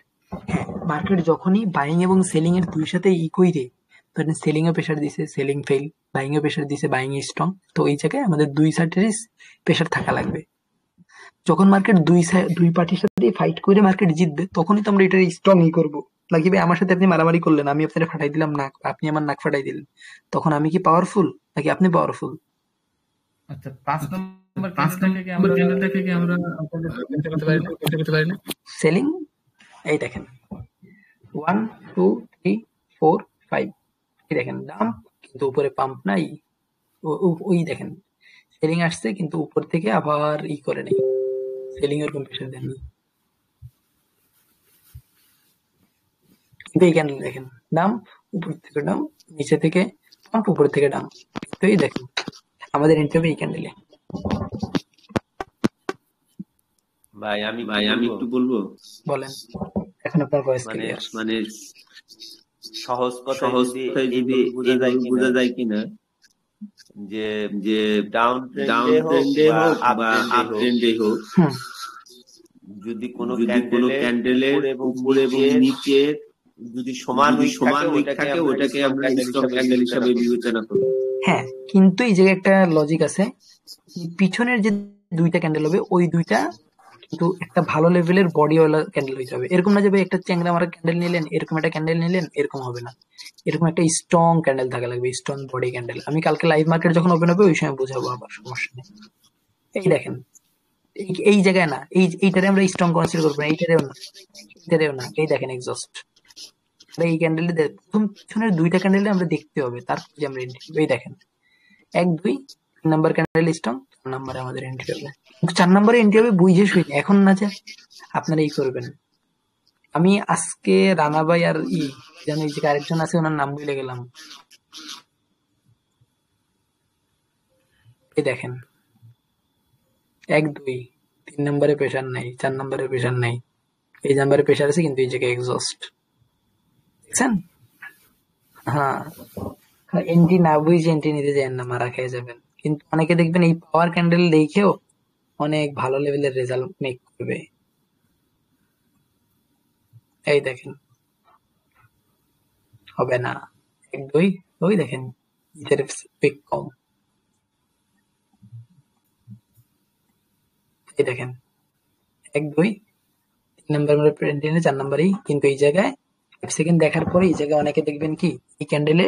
হ্যাঁ, মার্কেট যখনই বাইং এবং সেলিং এর দুই সাথে ইকুইরে, ধরেন সেলিং এ প্রেসার দিছে, selling fail, buying a pressure দিছে, বাইং স্ট্রং, তো এই জায়গায় আমাদের দুই সাইডেরই প্রেসার থাকা লাগবে। যখন মার্কেট দুই পার্টির সাথে ফাইট করে মার্কেট জিতবে, তখনই তো আমরা এটা স্ট্রংই করবো। লাগবে আমার সাথে আপনি মারামারি করলেন, আমি আপনার ফাটাই দিলাম নাক, আপনি আমার নাক ফাটাই দিলেন, তখন আমি কি পাওয়ারফুল নাকি আপনি পাওয়ারফুল? আচ্ছা, 5 নম্বর ক্যান্ডেলটাকে কি আমরা করতে পারি না? সেলিং এই দেখেন 1 2 3 4 5, এই দেখেন ডাম্প, কিন্তু উপরে পাম্প নাই। ওই দেখেন সেলিং আসছে, কিন্তু উপর থেকে আবার করে নেই, সেলিং এর কোন প্রেসার দেননি। কিন্তু এই ক্যান্ডেল দেখেন ডাম্প, উপর থেকে ডাম্প, নিচে থেকে পাম্প, উপর থেকে ডাম্প। তো এই দেখেন আমাদের এন্ট্রি এই ক্যান্ডেলে। ভাই আমি একটু বলবো। বলেন, এখন আপনার ভয়েস ক্লিয়ার। মানে সহজ কথায় যদি বোঝা যায় কিনা, যে ডাউন ট্রেন্ডে হোক বা আপ ট্রেন্ডে হোক, যদি কোনো ক্যান্ডেলের উপর এবং নিচে যদি সমান উইক থাকে, ওটাকে আমরা স্ট্রং ক্যান্ডেল হিসেবে বিবেচনা করব। হ্যাঁ, কিন্তু এই জায়গায় একটা লজিক আছে, পিছনের যে দুইটা ক্যান্ডেল হবে, ওই দুইটা কিন্তু একটা ভালো লেভেলের বডিওয়ালা ক্যান্ডেল হইতে হবে। এরকম না যে একটা চ্যাংড়া মারা ক্যান্ডেল নিলেন, এরকম একটা ক্যান্ডেল নিলেন, এরকম হবে না। এরকম একটা স্ট্রং ক্যান্ডেল থাকা লাগবে, স্ট্রং বডি ক্যান্ডেল। আমি কালকে লাইভ মার্কেট যখন ওপেন হবে ওই সময় বুঝাবো, আবার সমস্যা নেই। এই দেখেন এই জায়গায় না, এইটারে আমরা স্ট্রং কনসিডার করবো না, এইটারেও না। এই দেখেন এক্সস্ট, এই ক্যান্ডেলে প্রথম পিছনের দুইটা ক্যান্ডেলে আমরা দেখতে হবে, তারপর যে আমরা এন্ট্রি। এই দেখেন 1 2 3 নাম্বার ক্যান্ডেল স্ট্রং, 4 নাম্বারে আমাদের এন্ট্রি হবে। কিন্তু 4 নাম্বারে এন্ট্রি হবে বুঝে শুই এখন না, যে আপনারা এই করবেন। আমি আজকে রানা ভাই আর জানি যে আরেকজন আছে, ওনার নাম ভুলে গেলাম। এই দেখেন 1 2 3 নাম্বারে প্রেসার নাই, 4 নাম্বারে প্রেসার নাই, এই নাম্বারে প্রেসার আছে, কিন্তু এই জায়গায় এক্সস্ট। দেখছেন? হ্যাঁ, এন্ট্রি না বুঝে এন্ট্রি নিতে যান না, মারা খেয়ে যাবেন। কিন্তু অনেকে দেখবেন এই পাওয়ার ক্যান্ডেল দেখেও অনেক ভালো লেভেলের রেজাল্ট মেক করবে। এই দেখেন হবে না, 1 2 ওই দেখেন নিচের পিক কম। এই দেখেন 1 2 3 নাম্বার আমরা প্রিন্ট এনে 4 নাম্বারই, কিন্তু এই জায়গায় 5 সেকেন্ড দেখার পরে এই জায়গায় অনেকে দেখবেন কি এই ক্যান্ডেলে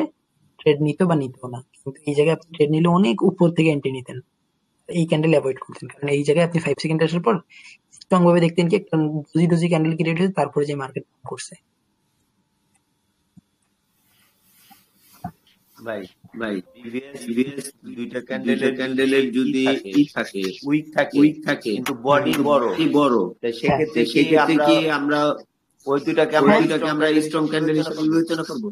ট্রেড নিত বা নিত না, কিন্তু এই জায়গায় আপনি ট্রেড নিলে অনেক উপর থেকে এন্ট্রি নিতেন, এই ক্যান্ডেল অ্যাভয়েড করতেন। কারণ এই জায়গায় আপনি 5 সেকেন্ড আসার পর স্ট্রং ভাবে দেখতেন কি একটা ডজি ক্যান্ডেল ক্রিয়েট হয়েছে, তারপরে যে মার্কেট করছে। ভাই প্রিভিয়াস দুইটা ক্যান্ডেলের যদি উইক থাকে কিন্তু বডি বড়, সেক্ষেত্রে কি আমরা ওই দুইটাকে আমরা স্ট্রং ক্যান্ডেল হিসেবে বিবেচনা করব?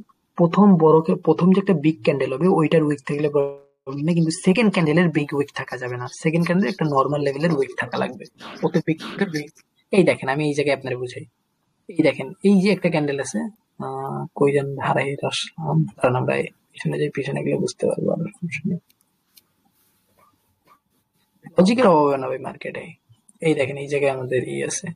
প্রথম যে একটা বিগ ক্যান্ডেল হবে ওইটার উইক থাকলে প্রবলেম নেই, কিন্তু সেকেন্ড ক্যান্ডেলের বিগ উইক থাকা যাবে না। সেকেন্ড ক্যান্ডেল একটা নর্মাল লেভেলের উইক থাকা লাগবে, ওতে বিগ। এই দেখেন আমি এই জায়গায় আপনার বুঝাই, এই দেখেন এই যে একটা ক্যান্ডেল আছে, কই যেন হারাই আসলাম, কারণ আমরা পিছনে গেলে বুঝতে পারবো, আর সমস্যা নেই, লজিকের অভাবে না ভাই মার্কেটে। এই দেখেন এই জায়গায় আমাদের আছে,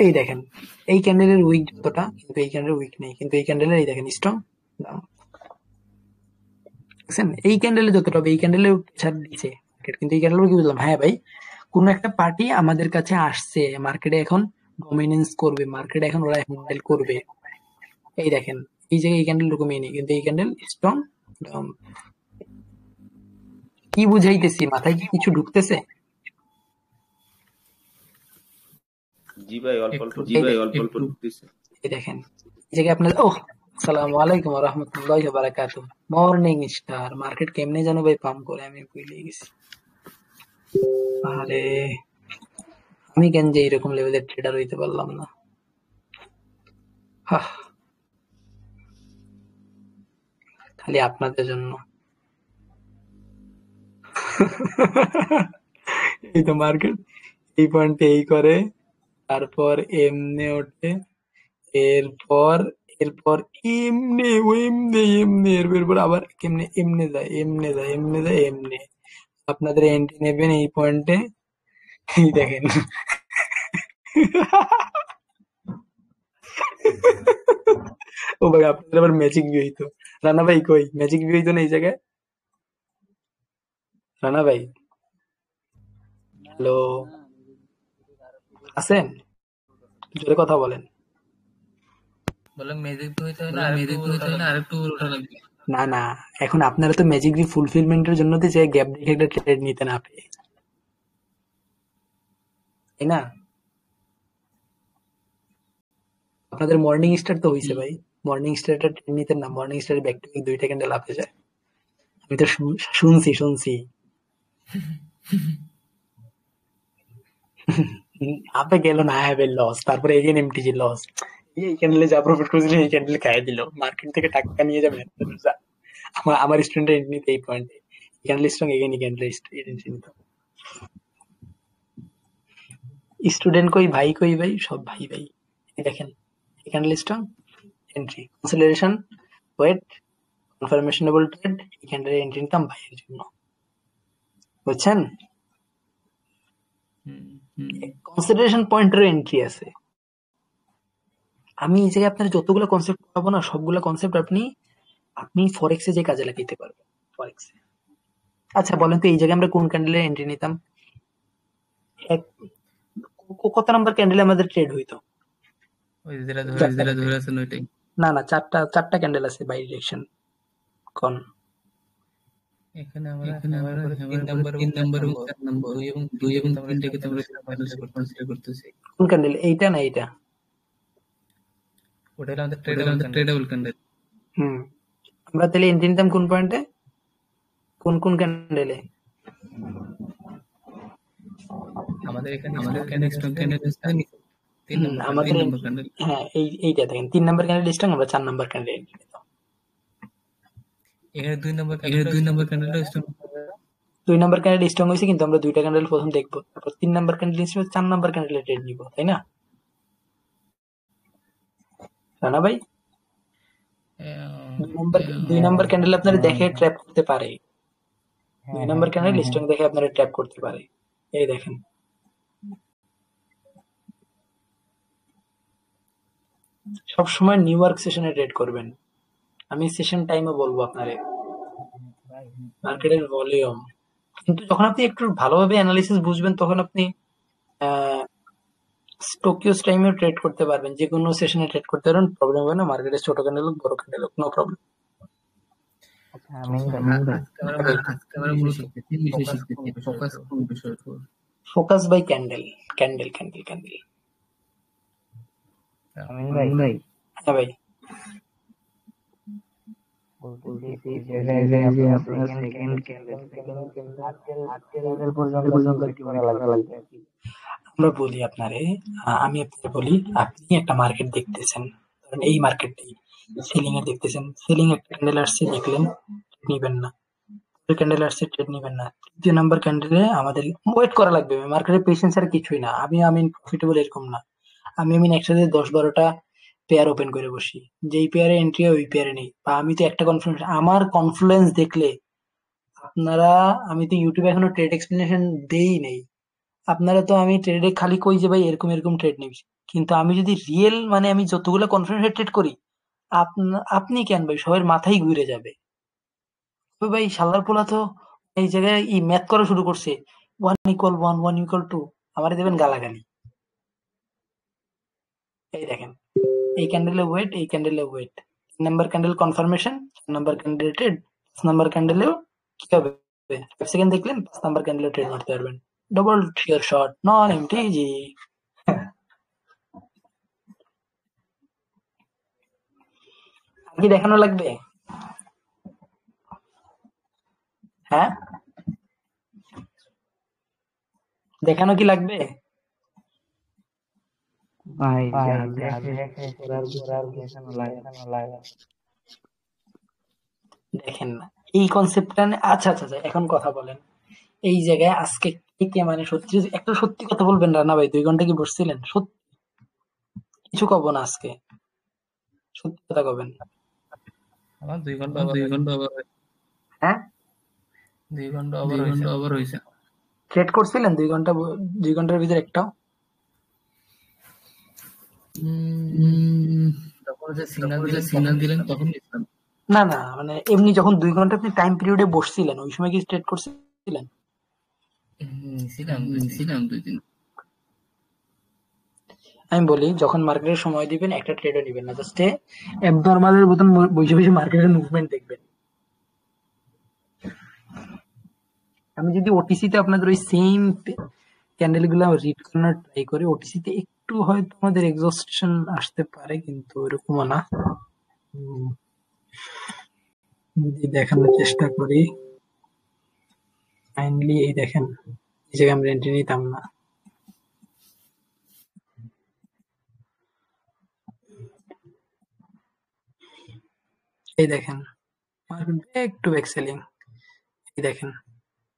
এই দেখেন এই ক্যান্ডেলের উইক যতটা, কিন্তু এই ক্যান্ডেল উইক নেই, কিন্তু এই ক্যান্ডেলের এই দেখেন স্ট্রং ডাউন। দেখছেন এই ক্যান্ডেলে যতটা হবে এই ক্যান্ডেলে ছাড় দিচ্ছে মার্কেট, কিন্তু এই ক্যান্ডেল কি বুঝলাম, হ্যাঁ ভাই কোন একটা পার্টি আমাদের কাছে আসছে, মার্কেটে এখন ডমিনেন্স করবে, মার্কেটে এখন ওরা হ্যান্ডেল করবে। এই দেখেন এই জায়গায় এই ক্যান্ডেল ঢুকে নেই, কিন্তু এই ক্যান্ডেল স্ট্রং ডাউন। কি বুঝাইতেছি, মাথায় কি কিছু ঢুকতেছে? জি ভাই অল্প অল্প ঢুকতেছে। এই দেখেন এই জায়গায় আপনার আসসালামু আলাইকুম ওয়া রাহমাতুল্লাহি ওয়া বারাকাতুহু। মর্নিং স্টার মার্কেট কেমনে জানো ভাই পাম্প করে, আমি ভুলে গেছি। আরে আমি কেন যে এরকম লেভেলের ট্রেডার হইতে পারলাম না। খালি আপনাদের জন্য। এই তো মার্কেট এই পয়েন্টে এই করে, তারপর এমনে ওঠে, এরপর এরপর এমনে এমনে এরপর আবার কেমনে এমনে যায় এমনে যায় এমনে যায় এমনে। আপনাদের এন্ট্রি নেবেন এই পয়েন্টে, এই দেখেন ও ভাই আপনাদের আবার ম্যাজিক ভিউ হইতো। রানা ভাই কই ম্যাজিক ভিউ হইতো না এই জায়গায়? রানা ভাই হ্যালো আছেন? জোরে কথা বলেন। না না এখন আপনারা তো ম্যাজিক ভি ফুলফিলমেন্টের জন্য তো যে গ্যাপ দেখে একটা ট্রেড নিতেন আপনি, তাই না? আপনাদের মর্নিং স্টার তো হইছে ভাই, মর্নিং স্টারটা ট্রেড নিতেন না? Morning star back to back 2টা ক্যান্ডেল আপে যায়, আমি তো শুনছি আপে গেল না, হ্যাঁ লস, তারপরে এগেন এমটিজি লস। এই ক্যান্ডেলে যা প্রফিট করেছিল এই ক্যান্ডেল খাইয়ে দিল, মার্কেট থেকে টাকা নিয়ে যাবে। আমার স্টুডেন্ট নিতে এই পয়েন্টে candle strong again candle student কই ভাই, কই ভাই, সব ভাই ভাই। দেখেন candle strong entry consideration wait কনফার্মেশনেবল ট্রেড, এই ক্যান্ডেল এন্ট্রি নিতাম ভাইয়ের জন্য, বুঝছেন? কনসিডারেশন পয়েন্টের এন্ট্রি আছে। আমি এই জায়গায় আপনার যতগুলো কনসেপ্ট পাবো না, সবগুলো কনসেপ্ট আপনি ফরেক্সে যে কাজে লাগাইতে পারবেন ফরেক্সে। আচ্ছা বলেন তো এই জায়গায় আমরা কোন ক্যান্ডেলে এন্ট্রি নিতাম? কত নাম্বার ক্যান্ডেলে আমাদের ট্রেড হইতো? না না চারটা ক্যান্ডেল আছে বাই ডিরেকশন। কোন এখানে আমরা 3 নাম্বার এবং 4 নাম্বার 2 এবং 3টাকে আমরা কনসিডার করতেছি। কোন ক্যান্ডেল, এইটা না এইটা? ওটা আমাদের ট্রেডেবল ক্যান্ডেল। আমরা তাহলে এন্ট্রি নিতাম কোন পয়েন্টে, কোন কোন ক্যান্ডেলে? আমাদের এখানে স্ট্রং ক্যান্ডেল আছে 3 নাম্বার ক্যান্ডেল। হ্যাঁ এইটা দেখেন 3 নাম্বার ক্যান্ডেল স্ট্রং, আমরা 4 নাম্বার ক্যান্ডেল এন্ট্রি নিতাম। এখানে 2 number candle strong, 2 number candle strong হয়েছে, কিন্তু আমরা 2টা ক্যান্ডেল প্রথম দেখবো, তারপর 3 নাম্বার ক্যান্ডেল হিসেবে 4 নাম্বার ক্যান্ডেলে ট্রেড নিব, তাই না রানা ভাই? 2 নাম্বার ক্যান্ডেল আপনারা দেখে ট্র্যাপ করতে পারে, 2 নাম্বার ক্যান্ডেল স্ট্রং দেখে আপনারা ট্র্যাপ করতে পারে। এই দেখেন সবসময় নিউ ইয়র্ক সেশনে ট্রেড করবেন, আমি সেশন টাইমে বলবো আপনারে মার্কেটের ভলিউম। কিন্তু যখন আপনি একটু ভালোভাবে অ্যানালিসিস বুঝবেন তখন আপনি টোকিওস টাইমে ট্রেড করতে পারবেন, যে কোনো সেশনে ট্রেড করতে পারবেন, প্রবলেম হবে না। মার্কেটের ছোট ক্যান্ডেল হোক বড় ক্যান্ডেল হোক, no problem. Focus by candle candle candle candle. হ্যাঁ ভাই আমরা বলি আপনারে, আমি আপনাকে বলি, আপনি একটা মার্কেট দেখতেছেন, এই মার্কেটটাই সেলিং এ দেখতেছেন, সেলিং একটা ক্যান্ডেল আসছে দেখলেন, নিবেন না। ক্যান্ডেল আসছে ট্রেড নিবেন না। 3 নাম্বার ক্যান্ডেলে আমাদের ওয়েট করা লাগবে, মার্কেটে পেশেন্স আর কিছুই না। আমি প্রফিটেবল এরকম না, আমি একসাথে 10-12টা পেয়ার ওপেন করে বসি, যেই পেয়ারে এন্ট্রি ওই পেয়ারে নেই, বা আমি তো একটা কনফ্লুয়েন্স, আমার কনফ্লুয়েন্স দেখলে আপনারা, আমি তো ইউটিউবে এখনো ট্রেড এক্সপ্লেনেশন দেই নেই, আপনারা তো আমি ট্রেডে খালি কই যে ভাই এরকম এরকম ট্রেড নিবি, কিন্তু আমি যদি রিয়েল মানে আমি যতগুলো কনফারেন্স ট্রেড করি, আপনি কেন ভাই সবার মাথায় ঘুরে যাবে। তবে ভাই শালার পোলা তো এই জায়গায় ম্যাথ করা শুরু করছে, 1 = 1 1 = 2, আমারে দেবেন গালাগালি। এই দেখেন, এই ক্যান্ডেলের ওয়েট, এই ক্যান্ডেলের wait, 3 number candle confirmation, 4 number candle trade, 5 number ক্যান্ডেলেও কি হবে, 5 সেকেন্ড দেখলেন 5 নাম্বার ক্যান্ডেলে ট্রেড মারতে পারবেন, ডবল শিওর শট, নন এমটিজি। আর কি দেখানো লাগবে? হ্যাঁ, দেখানো কি লাগবে? ভাই দেখানো লাগে। দেখেন না এই কনসেপ্টটা, আচ্ছা আচ্ছা আচ্ছা, এখন কথা বলেন। এই জায়গায় আজকে কে মানে সত্যি একটা সত্যি কথা বলবেন রানা ভাই, 2 ঘন্টা কি বসছিলেন? সত্যি কিছু কব না আজকে, সত্যি কথা কবেন। আমার 2 ঘন্টা ওভার হ্যাঁ 2 ঘন্টা ওভার হয়েছে। ট্রেড করছিলেন 2 ঘন্টা, 2 ঘন্টার ভিতরে একটাও? যখন যে সিগন্যাল দিলেন তখন না না, মানে এমনি যখন 2 ঘন্টা আপনি টাইম পিরিয়ডে বসছিলেন ওই সময় কি ট্রেড করছিলেন? ছিলাম 2 দিন। আমি বলি যখন মার্কেটের সময় দিবেন একটা ট্রেডও নেবেন না, জাস্ট অ্যাবনরমালের মতন বসে বসে মার্কেটের মুভমেন্ট দেখবেন। আমি যদি ওটিসিতে আপনাদের ওই সেম ক্যান্ডেল গুলো রিড করানোর ট্রাই করি, ওটিসিতে একটু হয়তো আমাদের এক্সস্টশন আসতে পারে, কিন্তু এরকমও না। যদি দেখানোর চেষ্টা করি কাইন্ডলি, এই দেখেন এই জায়গায় আমরা এন্ট্রি নিতাম না। এই দেখেন একটু ব্যাক সেলিং, এই দেখেন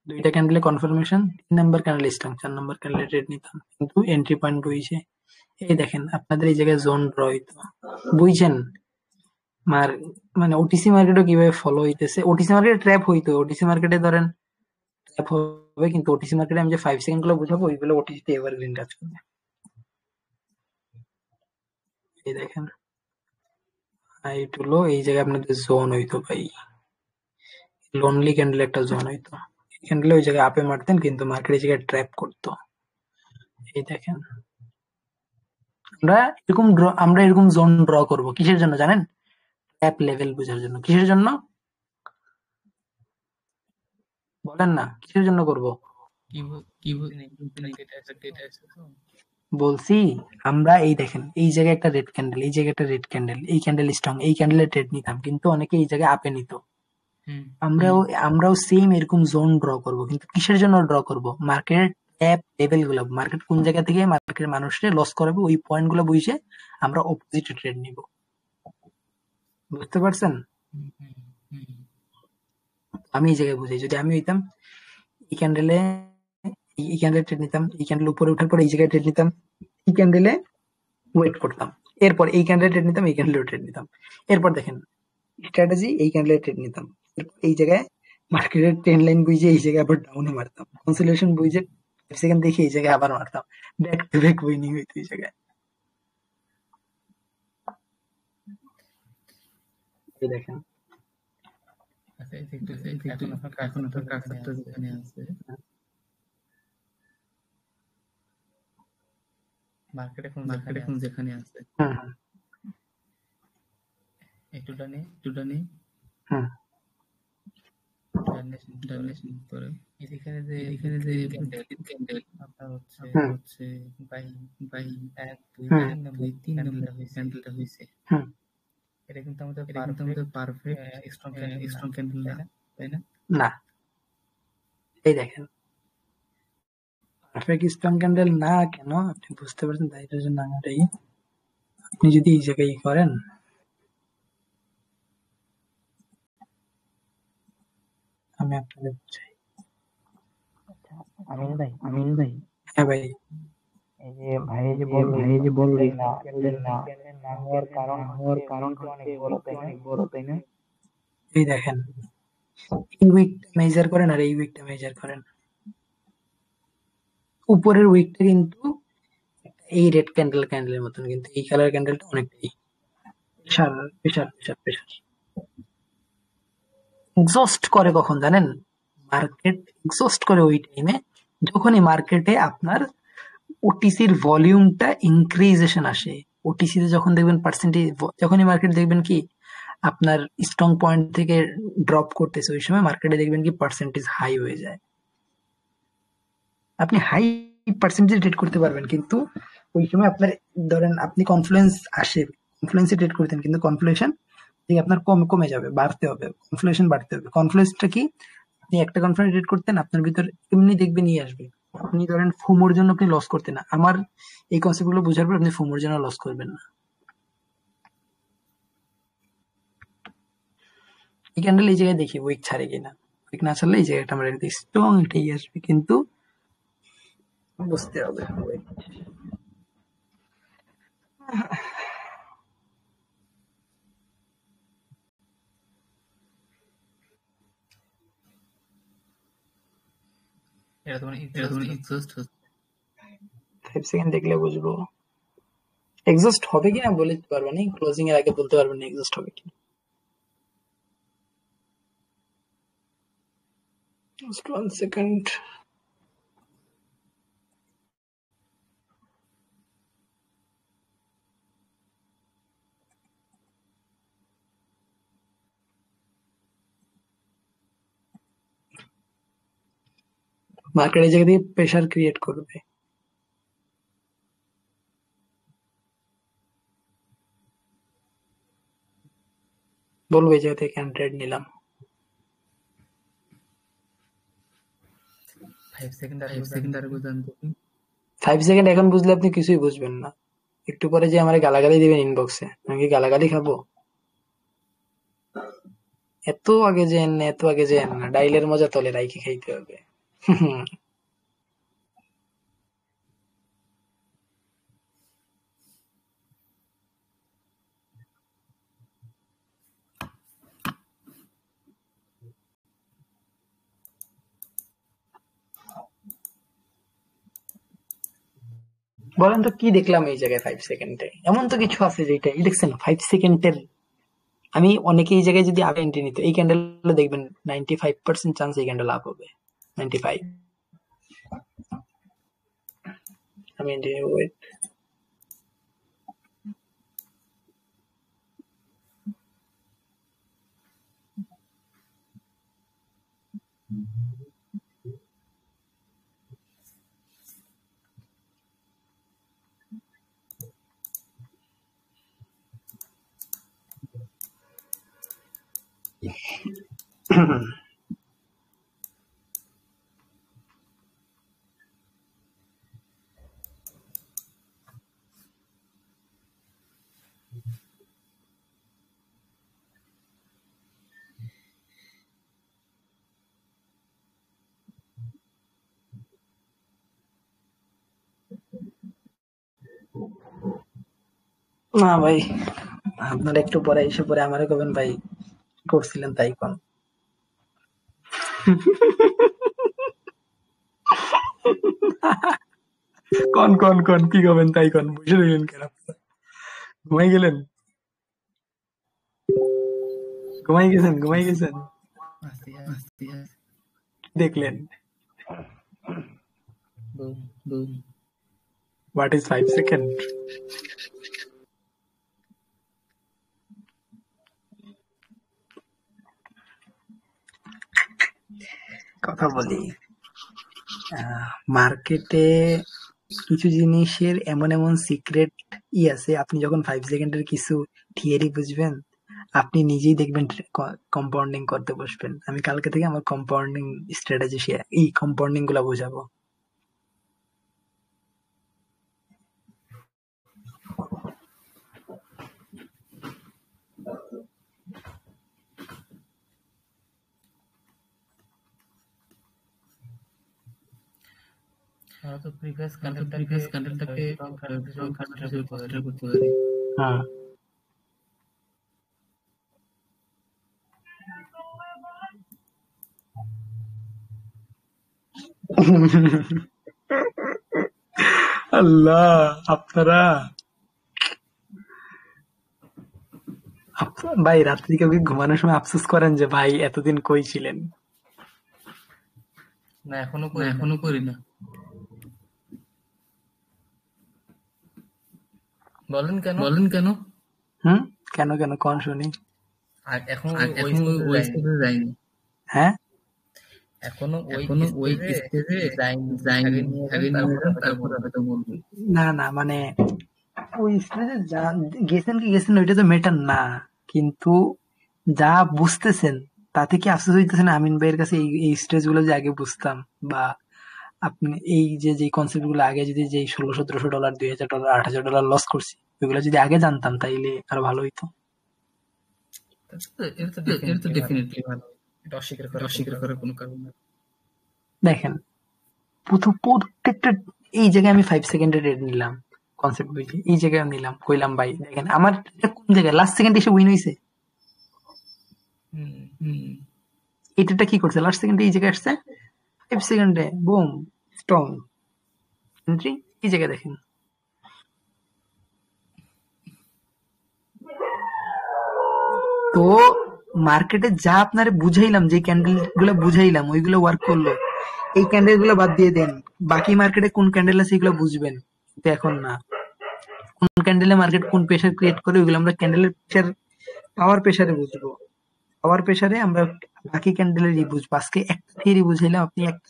2টা ক্যান্ডেলে confirmation, 3 number candle strong, 4 number ক্যান্ডেলে ট্রেড নিতাম, কিন্তু এন্ট্রি পয়েন্ট বইছে। এই দেখেন আপনাদের এই জায়গায় জোন ড্র হইতো, বুঝছেন? মানে ওটিসি মার্কেটও কিভাবে ফলো হইতেছে। ওটিসি মার্কেটে ট্র্যাপ হইতো, ওটিসি মার্কেটে ধরেন ট্র্যাপ হবে, কিন্তু ওটিসি মার্কেটে আমি যে 5 সেকেন্ড গুলো বুঝাবো ওইগুলো ওটিসিতে এভারগ্রিন কাজ করবে। এই দেখেন হাইট হলো, এই জায়গায় আপনাদের জোন হইতো ভাই, লোনলি ক্যান্ডেল একটা জোন হইতো, এই ক্যান্ডেলে ওই জায়গায় আপে মারতেন কিন্তু মার্কেট এই জায়গায় ট্র্যাপ করতো। এই দেখেন আমরা এরকম জোন ড্র করব কিসের জন্য জানেন? ট্র্যাপ লেভেল বোঝার জন্য। কিসের জন্য বলেন না, কিসের জন্য করব? বলছি আমরা এই দেখেন এই জায়গায় একটা রেড ক্যান্ডেল, এই জায়গায় একটা রেড ক্যান্ডেল, এই ক্যান্ডেল স্ট্রং, এই ক্যান্ডেলে ট্রেড নিতাম, কিন্তু অনেকে এই জায়গায় আপে নিত। আমরাও সেম এরকম জোন ড্র করব, কিন্তু কিসের জন্য ড্র করব? মার্কেট ট্র্যাপ লেভেল গুলো, মার্কেট কোন জায়গা থেকে মার্কেটের মানুষকে লস করাবে ওই পয়েন্ট গুলো বুঝে আমরা অপোজিট ট্রেড নিব। বুঝতে পারছেন? আমি এই জায়গায় বুঝাই, যদি আমি হইতাম এই ক্যান্ডেলে ট্রেড নিতাম, এই ক্যান্ডেল উপরে ওঠার পর এই জায়গায় ট্রেড নিতাম, এই ক্যান্ডেলে ওয়েট করতাম, এরপর এই ক্যান্ডেলে ট্রেড নিতাম, এই ক্যান্ডেলে ট্রেড নিতাম, এরপর দেখেন স্ট্র্যাটেজি, এই ক্যান্ডেলে ট্রেড নিতাম, এরপর এই জায়গায় মার্কেটের ট্রেন্ড লাইন বুঝে এই জায়গায় আবার ডাউনে মারতাম, কনসোলেশন বুঝে 5 সেকেন্ড দেখে এই জায়গায় আবার মারতাম, ব্যাক টু ব্যাক উইনিং হইতো এই জায়গায়। এই দেখেন মার্কেট এখন যেখানে আছে একটু ডানে এখানে যে ক্যান্ডেল আপনার হচ্ছে বাই 1 2 3 নাম্বার ক্যান্ডেলটা হইছে, এটা কিন্তু আমাদের পারফেক্ট স্ট্রং ক্যান্ডেল না, তাই না? না, এই দেখেন পারফেক্ট স্ট্রং ক্যান্ডেল না কেন আপনি বুঝতে পারছেন, তাই এটার জন্য এটাই আপনি যদি এই জায়গায় করেন, আমি আপনাদের বুঝাই। আমিন ভাই হ্যাঁ ভাই, এই যে ভাই যে বলল ক্যান্ডেল না হওয়ার কারণ অনেক বড়, তাই না? এই দেখেন এই উইকটা মেজার করেন আর এই উইকটা মেজার করেন, উপরের উইকটা কিন্তু এই রেড ক্যান্ডেলের মতন, কিন্তু এই কালার ক্যান্ডেলটা অনেকটাই pressure pressure pressure pressure exhaust করে কখন জানেন? মার্কেট এক্সস্ট করে ওই টাইমে যখনই মার্কেটে আপনার ওটিসির ভলিউমটা ইনক্রিজেশন আসে। ওটিসিতে যখন দেখবেন পার্সেন্টেজ, যখনই মার্কেট দেখবেন কি আপনার স্ট্রং পয়েন্ট থেকে ড্রপ করতেছে, ওই সময় মার্কেটে দেখবেন কি পার্সেন্টেজ হাই হয়ে যায়। আপনি হাই পার্সেন্টেজ ট্রেড করতে পারবেন, কিন্তু ওই সময় আপনার ধরেন আপনি কনফ্লুয়েন্স আসে, কনফ্লুয়েন্সে ট্রেড করতেন, কিন্তু কনফ্লুয়েশন থেকে আপনার কমে যাবে, বাড়তে হবে, কনফ্লুয়েশন বাড়তে হবে। কনফ্লুয়েন্সটা কি? আপনি একটা কনফ্লুয়েন্স ট্রেড করতেন, আপনার ভিতর এমনি দেখবেন নিয়ে আসবে। আপনি ধরেন ফোমোর জন্য আপনি লস করতেন না, আমার এই কনসেপ্ট গুলো বোঝার পর আপনি ফোমোর জন্য লস করবেন না। এই ক্যান্ডেল এই জায়গায় দেখি উইক ছাড়ে কিনা, উইক না ছাড়লে এই জায়গাটা আমরা স্ট্রং এটাই আসবে, কিন্তু বুঝতে হবে। এটা তোমার এক্সস্ট হচ্ছে। 5 সেকেন্ড দেখলে বুঝবো এক্সস্ট হবে কিনা, বলতে পারবো না, ক্লোজিং এর আগে বলতে পারবো না এক্সস্ট হবে কিনা। Just 1 second. মার্কেট এই জায়গা দিয়ে প্রেসার ক্রিয়েট করবে, বলবো এই জায়গা থেকে কেন ট্রেড নিলাম। 5 সেকেন্ড আর বুঝান দেখি। 5 সেকেন্ড এখন বুঝলে আপনি কিছুই বুঝবেন না, একটু পরে যে আমার গালাগালি দিবেন ইনবক্সে, আমি কি গালাগালি খাবো? এত আগে যেন না, এত আগে যেন না, ডাইলের মজা তলে রাইখে খাইতে হবে। বলেন তো কি দেখলাম এই জায়গায় 5 সেকেন্ডে? এমন তো কিছু আছে যেটা দেখছেন 5 সেকেন্ডের। আমি অনেকে এই জায়গায় যদি আগে এন্ট্রি নিত, এই ক্যান্ডেল দেখবেন 95% চান্স এই ক্যান্ডেল আপ হবে। 95। আমি এন্ট্রি নেব, ওয়েট। না ভাই, আপনারা একটু পরে এসে পরে আমারে কবেন ভাই কি করছিলেন তাই কোন। কোন কোন কোন কি করবেন তাই কোন, বসে রইলেন কেন? ঘুমাই গেলেন? ঘুমাই গেছেন? ঘুমাই গেছেন? দেখলেন? What is 5 second? কথা বলি, মার্কেটে কিছু জিনিসের এমন এমন সিক্রেট আছে, আপনি যখন 5 সেকেন্ডের কিছু থিওরি বুঝবেন, আপনি নিজেই দেখবেন কম্পাউন্ডিং করতে বসবেন। আমি কালকে থেকে আমার কম্পাউন্ডিং স্ট্র্যাটেজি এই কম্পাউন্ডিং গুলা বোঝাবো। আমরা তো প্রিভিয়াস ক্যান্ডেলটাকে কনসিডার করতে পারি। হ্যাঁ, আল্লাহ, ভাই রাত্রি কবি ঘুমানোর সময় আফসোস করেন যে ভাই এতদিন কই ছিলেন? না, এখনো করি না। বলেন কেন? কেন কোন শুনি। এখন ওই স্টেজে যাইনি। হ্যাঁ, এখনো ওই স্টেজে যাইনি। আগে নিয়ে যান, তারপর হয়তো বলবো। না মানে ওই স্টেজে গেছেন ওইটা তো মেটার না, কিন্তু যা বুঝতেছেন তাতে কি আফসোস হইতেছেন আমিন ভাইয়ের কাছে এই স্টেজ গুলো যে আগে বুঝতাম, বা আপনি এই যে কনসেপ্ট গুলো আগে যদি যে $1600, $2000, $8000 লস করছি, ওইগুলো যদি আগে জানতাম তাইলে আরো ভালো হইতো। এটা তো ডেফিনেটলি ভালো। এটা অস্বীকার করার কোনো কারণ নেই। দেখেন, প্রত্যেকটা এই জায়গায় আমি 5 সেকেন্ডের রেড নিলাম, কনসেপ্ট বইতে এই জায়গায় নিলাম, কইলাম ভাই দেখেন আমার কোন জায়গায় লাস্ট সেকেন্ডে এসে উইন হইছে। এটা কি করছে, লাস্ট সেকেন্ডে এই জায়গায় আসছে, 5 সেকেন্ডে বুম স্ট্রং এন্ট্রি। এই জায়গায় দেখেন তো মার্কেটে যা আপনারে বুঝাইলাম, যে ক্যান্ডেল গুলো বুঝাইলাম ওইগুলো ওয়ার্ক করলো। এই ক্যান্ডেল গুলো বাদ দিয়ে দেন, বাকি মার্কেটে কোন ক্যান্ডেল আছে এগুলো বুঝবেন, কিন্তু এখন না। কোন ক্যান্ডেলে মার্কেট কোন প্রেসার ক্রিয়েট করে ওইগুলো আমরা ক্যান্ডেলের প্রেসার, পাওয়ার প্রেসারে বুঝবো। পাওয়ার প্রেসারে আমরা বাকি ক্যান্ডেলেরই বুঝবো। আজকে একটা থিওরি বুঝাইলাম, আপনি একটা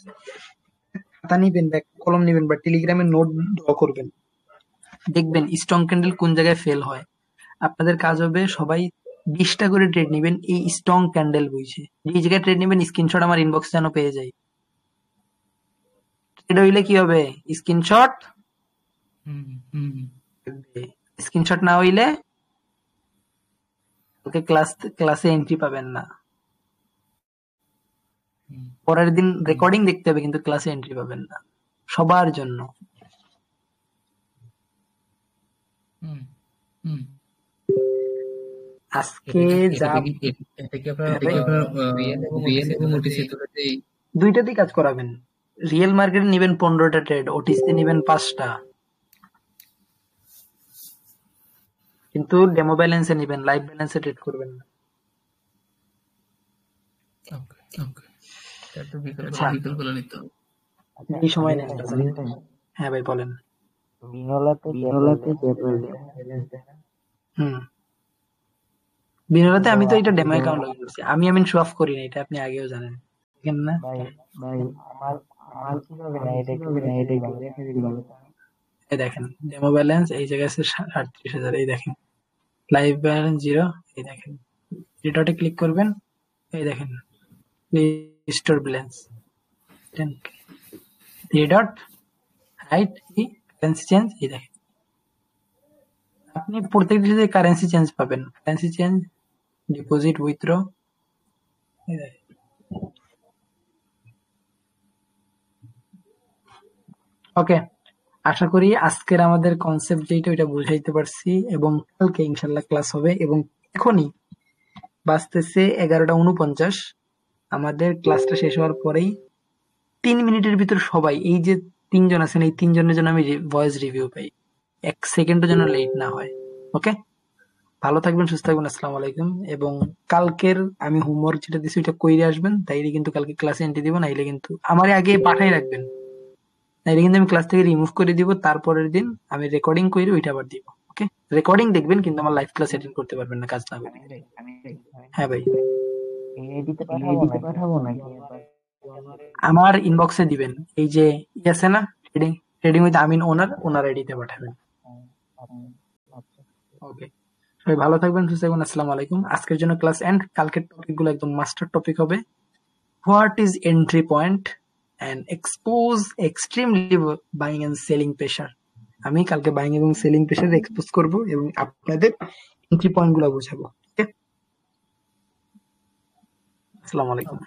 খাতা নিবেন বা কলম নিবেন বা টেলিগ্রামে নোট ড্র করবেন, দেখবেন স্ট্রং ক্যান্ডেল কোন জায়গায় ফেল হয়। আপনাদের কাজ হবে সবাই 20টা করে ট্রেড নিবেন এই স্ট্রং ক্যান্ডেল বুঝে। যে জায়গায় ট্রেড নিবেন স্ক্রিনশট আমার ইনবক্স যেন পেয়ে যাই। ট্রেড হইলে কি হবে, স্ক্রিনশট না হইলে ওকে ক্লাসে এন্ট্রি পাবেন না। পরের দিন রেকর্ডিং দেখতে হবে কিন্তু ক্লাসে এন্ট্রি পাবেন না, সবার জন্য। আজকে যা দুইটাতেই কাজ করাবেন। রিয়েল মার্কেটে নিবেন 15টা ট্রেড, ওটিসিতে নিবেন 5টা, কিন্তু ডেমো ব্যালেন্সে নিবেন, লাইভ ব্যালেন্সে ট্রেড করবেন না। এই সময় নেন। হ্যাঁ ভাই বলেন। বিনোলাতে আমি তো এটা ডেমো অ্যাকাউন্ট লগ করছি, আমি শো অফ করি না, এটা আপনি আগেও জানেন না। এই দেখেন ডেমো ব্যালেন্স এই জায়গায় আছে 38,000, এই দেখেন লাইভ ব্যালেন্স 0, এই দেখেন রিডটে ক্লিক করবেন, এই দেখেন রিস্টোর ব্যালেন্স রিডট রাইট কারেন্সি চেঞ্জ। এই দেখেন আপনি প্রত্যেকটা যে কারেন্সি চেঞ্জ পাবেন, কারেন্সি চেঞ্জ, ডিপোজিট, উইথড্র, এই দেখেন। ওকে, আশা করি আজকের আমাদের কনসেপ্ট যেটা ওইটা বুঝাইতে পারছি, এবং কালকে ইনশাল্লাহ ক্লাস হবে। এবং এখনই বাজতেছে 11:49, আমাদের ক্লাসটা শেষ হওয়ার পরেই 3 মিনিটের ভিতর সবাই, এই যে 3 জন আছেন, এই 3 জনের জন্য আমি ভয়েস রিভিউ পাই, 1 সেকেন্ডের জন্য লেট না হয়। ওকে, ভালো থাকবেন, সুস্থ থাকবেন, আসসালামু আলাইকুম। এবং কালকের আমি হোমওয়ার্ক যেটা দিচ্ছি ওইটা কইরে আসবেন, তাইলে কিন্তু কালকে ক্লাসে এন্ট্রি দিব, নাইলে কিন্তু আমার আগে পাঠাই রাখবেন, নাইলে কিন্তু আমি ক্লাস থেকে রিমুভ করে দিব। তারপরের দিন আমি রেকর্ডিং করে ওইটা আবার দিব। ওকে, রেকর্ডিং দেখবেন কিন্তু আমার লাইভ ক্লাস অ্যাটেন্ড করতে পারবেন না, কাজ না করলে। হ্যাঁ ভাই, আমার ইনবক্সে দিবেন, এই যে আছে না ট্রেডিং উইথ আমিন ওনার আইডিতে পাঠাবেন। ওকে, সবাই ভালো থাকবেন, সুস্থ থাকবেন, আসসালামু আলাইকুম। আজকের জন্য ক্লাস এন্ড। কালকের টপিকগুলো একদম মাস্টার টপিক হবে, what is entry point and expose extremely buying and selling pressure. আমি কালকে বাইং এবং সেলিং প্রেসার এক্সপোজ করব এবং আপনাদের এন্ট্রি পয়েন্ট গুলো বোঝাবো। ওকে, আসসালামু আলাইকুম।